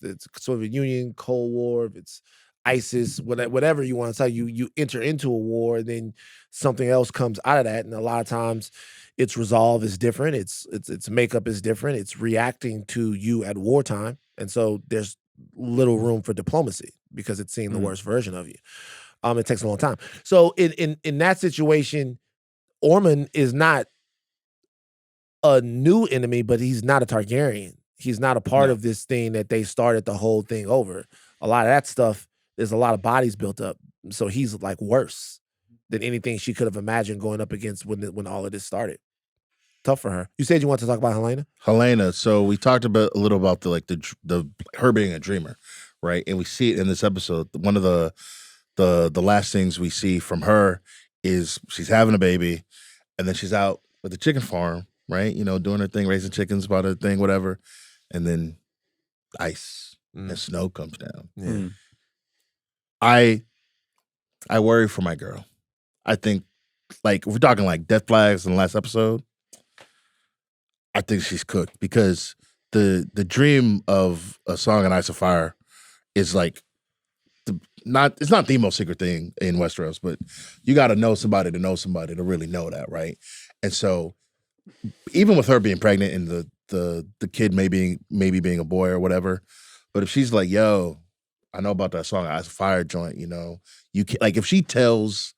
it's Soviet Union, Cold War, if it's ISIS, whatever you want to say, you enter into a war, and then something else comes out of that, and a lot of times its resolve is different. Its makeup is different. It's reacting to you at wartime. And so there's little room for diplomacy because it's seeing the worst version of you. It takes a long time. So in that situation, Ormond is not a new enemy, but he's not a Targaryen. He's not a part of this thing that they started the whole thing over. A lot of that stuff, there's a lot of bodies built up. So he's like worse than anything she could have imagined going up against when all of this started. Tough for her. You said you want to talk about Helena? Helena. So we talked a little about the her being a dreamer, right? And we see it in this episode. One of the last things we see from her is she's having a baby, and then she's out with the chicken farm, right? You know, doing her thing, raising chickens, about her thing, whatever. and then ice and snow comes down. Yeah. I worry for my girl. I think, like, if we're talking like death flags in the last episode, I think she's cooked because the dream of a song in Ice of Fire is like it's not the most secret thing in Westeros, but you got to know somebody to really know that, right? And so, even with her being pregnant and the kid maybe being a boy or whatever, but if she's like, "Yo, I know about that song Ice of Fire joint," you know, you can, like, if she tells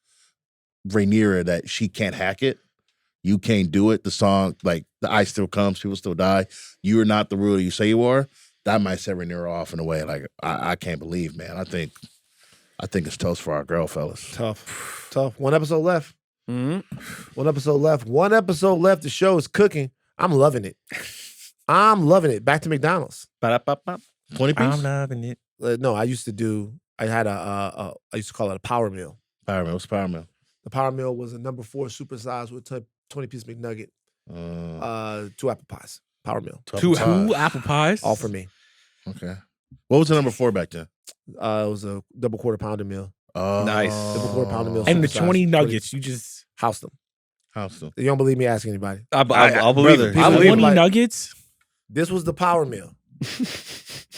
Rhaenyra that she can't hack it, you can't do it. The song, like, the ice still comes, people still die. You are not the ruler you say you are. That might set Rhaenyra off in a way. Like, I can't believe, man. I think it's toast for our girl, fellas. Tough. One episode left. Mm-hmm. One episode left. The show is cooking. I'm loving it. Back to McDonald's. 20 piece? I'm loving it. No, I used to call it a power meal. Power meal. What's power meal? The power meal was a number 4 supersize with 20-piece McNugget, 2 apple pies. Power meal. Two apple pies? All for me. Okay. What was the number 4 back then? It was a double quarter pounder meal. Oh, Nice. Double quarter pounder meal. And the supersize, 20 nuggets, you just house them. House them. You don't believe me? Ask anybody. I'll believe brother, it. I people believe 20 it. nuggets. This was the power meal.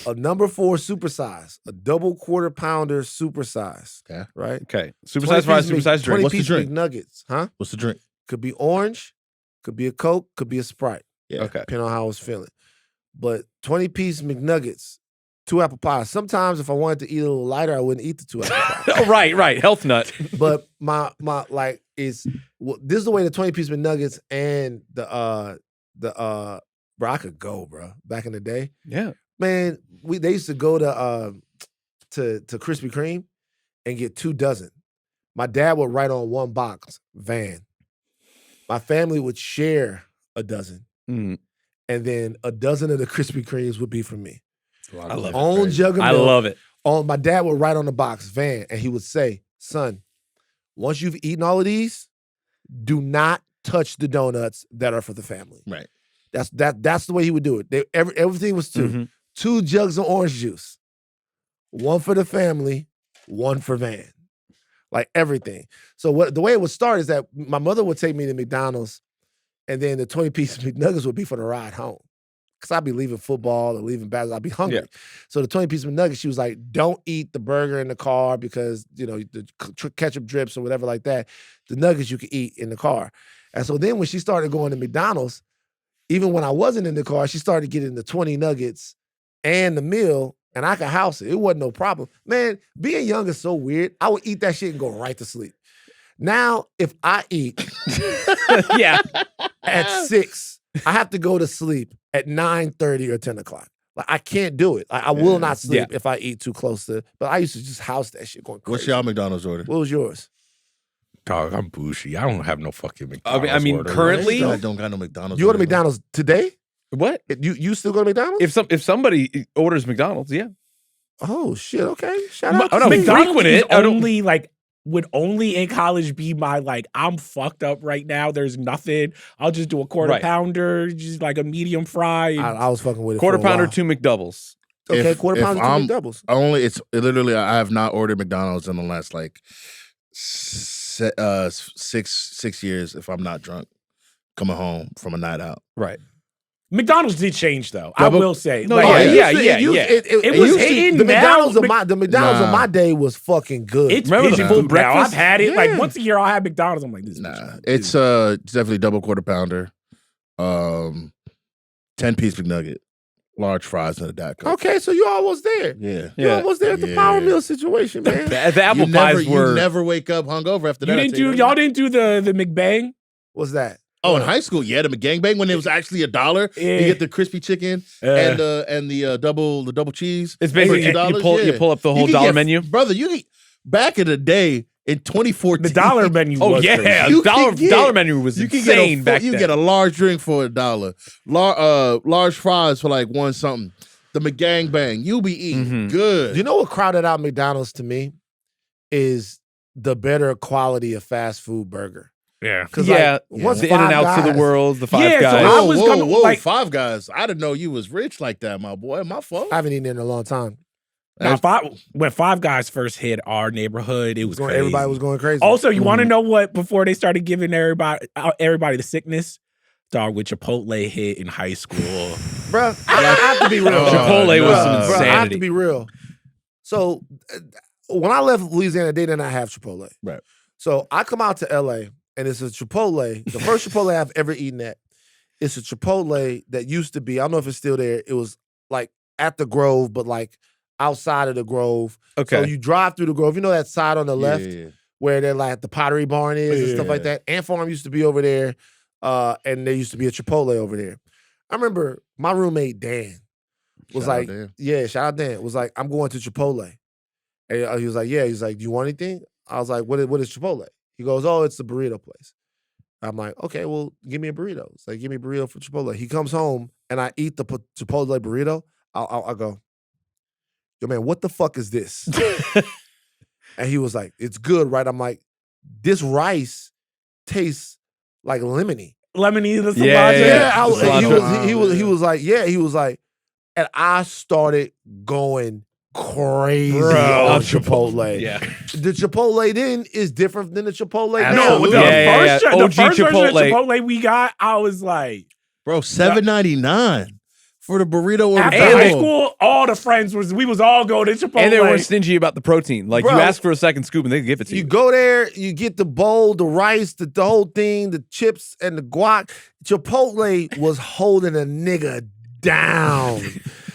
A number 4 supersize, a double quarter pounder supersize. Okay. Right? Okay. Supersized fries, supersized drink. What's the 20-piece drink? McNuggets. Huh? What's the drink? Could be orange, could be a Coke, could be a Sprite. Yeah. Okay. Depending on how I was feeling. But 20-piece McNuggets, 2 apple pies. Sometimes if I wanted to eat a little lighter, I wouldn't eat the 2 apple pies. Oh, right. Health nut. But my like is this is the way the 20-piece McNuggets and the bro, I could go, bro. Back in the day, Yeah. man, they used to go to Krispy Kreme and get 2 dozen. My dad would write on 1 box, Van. My family would share a dozen, Mm. and then a dozen of the Krispy Kremes would be for me. I love it. Own jug of I milk. love it. My dad would write on the box, Van, and he would say, "Son, once you've eaten all of these, do not touch the donuts that are for the family." Right. That's the way he would do it. Everything was 2. Mhm. 2 jugs of orange juice. 1 for the family, 1 for Van. Like everything. So the way it would start is that my mother would take me to McDonald's, and then the 20-piece McNuggets would be for the ride home. Because I'd be leaving football or leaving basketball. I'd be hungry. Yeah. So the 20-piece McNuggets, she was like, don't eat the burger in the car because, you know, the ketchup drips or whatever like that. The nuggets you could eat in the car. And so then when she started going to McDonald's, even when I wasn't in the car, she started getting the 20 nuggets and the meal, and I could house it. It wasn't no problem. Man, being young is so weird. I would eat that shit and go right to sleep. Now, if I eat Yeah. at 6, I have to go to sleep at 9:30 or 10 o'clock. Like, I can't do it. I will not sleep if I eat too close to. But I used to just house that shit going crazy. What's y'all McDonald's order? What was yours? Dog, I'm bougie. I don't have no fucking McDonald's. I mean, order. currently- I don't got no McDonald's. You go to order, though. McDonald's today? What? You still go to McDonald's? If somebody orders McDonald's, yeah. Oh shit! Okay, shout out. I to don't me. frequent McDonald's it. is I don't- only like would only in college be my like I'm fucked up right now. There's nothing. I'll just do a quarter Right. pounder, just like a medium fry. I was fucking with it. Quarter for a pounder, while. 2 McDoubles. Okay, If- quarter if pounder, I'm- 2 doubles. Only literally I have not ordered McDonald's in the last like 6 years if I'm not drunk coming home from a night out. Right. McDonald's did change though. I Double- will say. No, Like, yeah. It was used to- hitting the now. McDonald's of my Nah. my day was fucking good. It's Remember the pigeon full food now. breakfast? I've had it like Yeah. once a year. I'll have McDonald's. I'm like, this is Nah, pigeon food. it's definitely double quarter pounder, 10-piece McNugget, large fries and a Diet Coke. Okay, so you almost there. Yeah. You almost there at the Yeah. power meal situation, man. The apple you pies never, were. You never wake up hungover after You that. I didn't tell do. you Y'all that. didn't do the McBang. What's that? Oh, in high school, yeah, the McGangbang when it was actually $1. Yeah. You get the crispy chicken and the double cheese. It's basically for $2, you pull up the whole can dollar get- menu. brother. Back in the day in 2014, The dollar menu. Oh was yeah, crazy. You dollar can get- dollar menu was You can insane back you then. get a large drink for $1. Large fries for like $1 something. The McGangbang, you'll be eating Mhm. good. You know what crowded out McDonald's to me is the better quality of fast food burger. Yeah. Yeah, once the in and outs of the world, the Five Guys. So I was gonna, like, Five Guys. I didn't know you was rich like that, my boy. My fault. I haven't eaten in a long time. Now, when Five Guys first hit our neighborhood, it was crazy. Everybody was going crazy. Also, you want to know what? Before they started giving everybody the sickness, dog, with Chipotle hit in high school, bro. I have to be real. Chipotle was some insanity. I have to be real. So when I left Louisiana, they did not have Chipotle. Right. So I come out to LA, and it's a Chipotle. The first Chipotle I've ever eaten at. It's a Chipotle that used to be. I don't know if it's still there. It was like at the Grove, but like outside of the Grove. Okay. So you drive through the Grove. You know that side on the left where they're like the Pottery Barn is and stuff like that. Ant Farm used to be over there, and there used to be a Chipotle over there. I remember my roommate Dan was Shout out like, Dan. "Yeah, shout out Dan." Was like, "I'm going to Chipotle," and he was like, "Yeah." He's like, "Do you want anything?" I was like, "What is Chipotle?" He goes, "Oh, it's the burrito place." I'm like, "Okay, well, give me a burrito." It's like, "Give me a burrito for Chipotle." He comes home and I eat the Chipotle burrito. I'll go, "Yo, man, what the fuck is this?" And he was like, "It's good, right?" I'm like, "This rice tastes like lemony." Lemony, the cilantro. Yeah. He was like, yeah. He was like, and I started going crazy on Chipotle. Yeah. The Chipotle then is different than the Chipotle now. No, the Yeah, first OG version of Chipotle. Chipotle we got, I was like, Bro, $7.99 for the burrito or after the high bowl. school, all the friends we was all going to Chipotle. And they weren't stingy about the protein. Like, Bro, you ask for a second scoop and they give it to you. You go there, you get the bowl, the rice, the whole thing, the chips and the guac. Chipotle was holding a nigga down.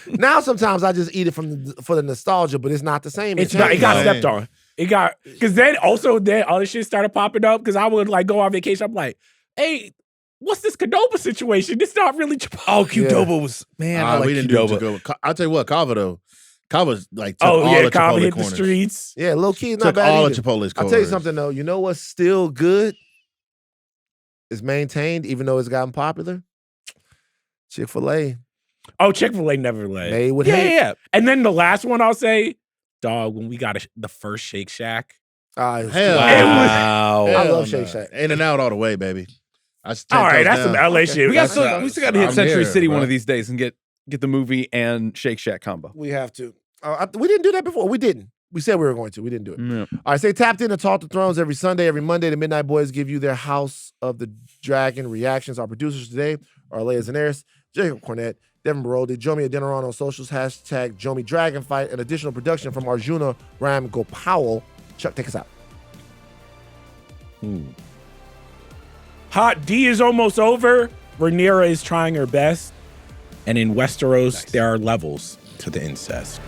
Now sometimes I just eat it for the nostalgia, but it's not the same. It got stepped on. It got, because then other shit started popping up because I would like go on vacation. I'm like, hey, what's this Qdoba situation? This not really Chipotle. Oh, Qdoba was, man, I like we didn't Qdoba. do Qdoba. I'll tell you what, Kava though. Kava's like took Oh all yeah, the Kava Chipotle hit corners. the streets. Yeah, low key, not Took bad all either. of Chipotle's corners. I'll tell you something though. You know what's still good? It's maintained, even though it's gotten popular. Chick-fil-A. Oh, Chick-fil-A never led. Made with Yeah, hate. yeah. And then the last one I'll say, dog, when we got the first Shake Shack. It was Hell good. Wow. I Hell love Shake no. Shack. In and out all the way, baby. All right, that's some LA shit. We still got to hit I'm Century there, City bro. one of these days and get the movie and Shake Shack combo. We have to. We didn't do that before. We didn't. We said we were going to. We didn't do it. Yeah. All right, stay tapped in to Talk to Thrones every Sunday, every Monday. The Midnight Boys give you their House of the Dragon reactions. Our producers today are Aleya Zenieris, Jacob Cornett, Devon Baroldi, Jomi Adeniran on socials, hashtag Jomi Dragonfight, and additional production from Arjuna, Ramgopowell. Chuck, take us out. Hot D is almost over. Rhaenyra is trying her best. And in Westeros, there are levels to the incest.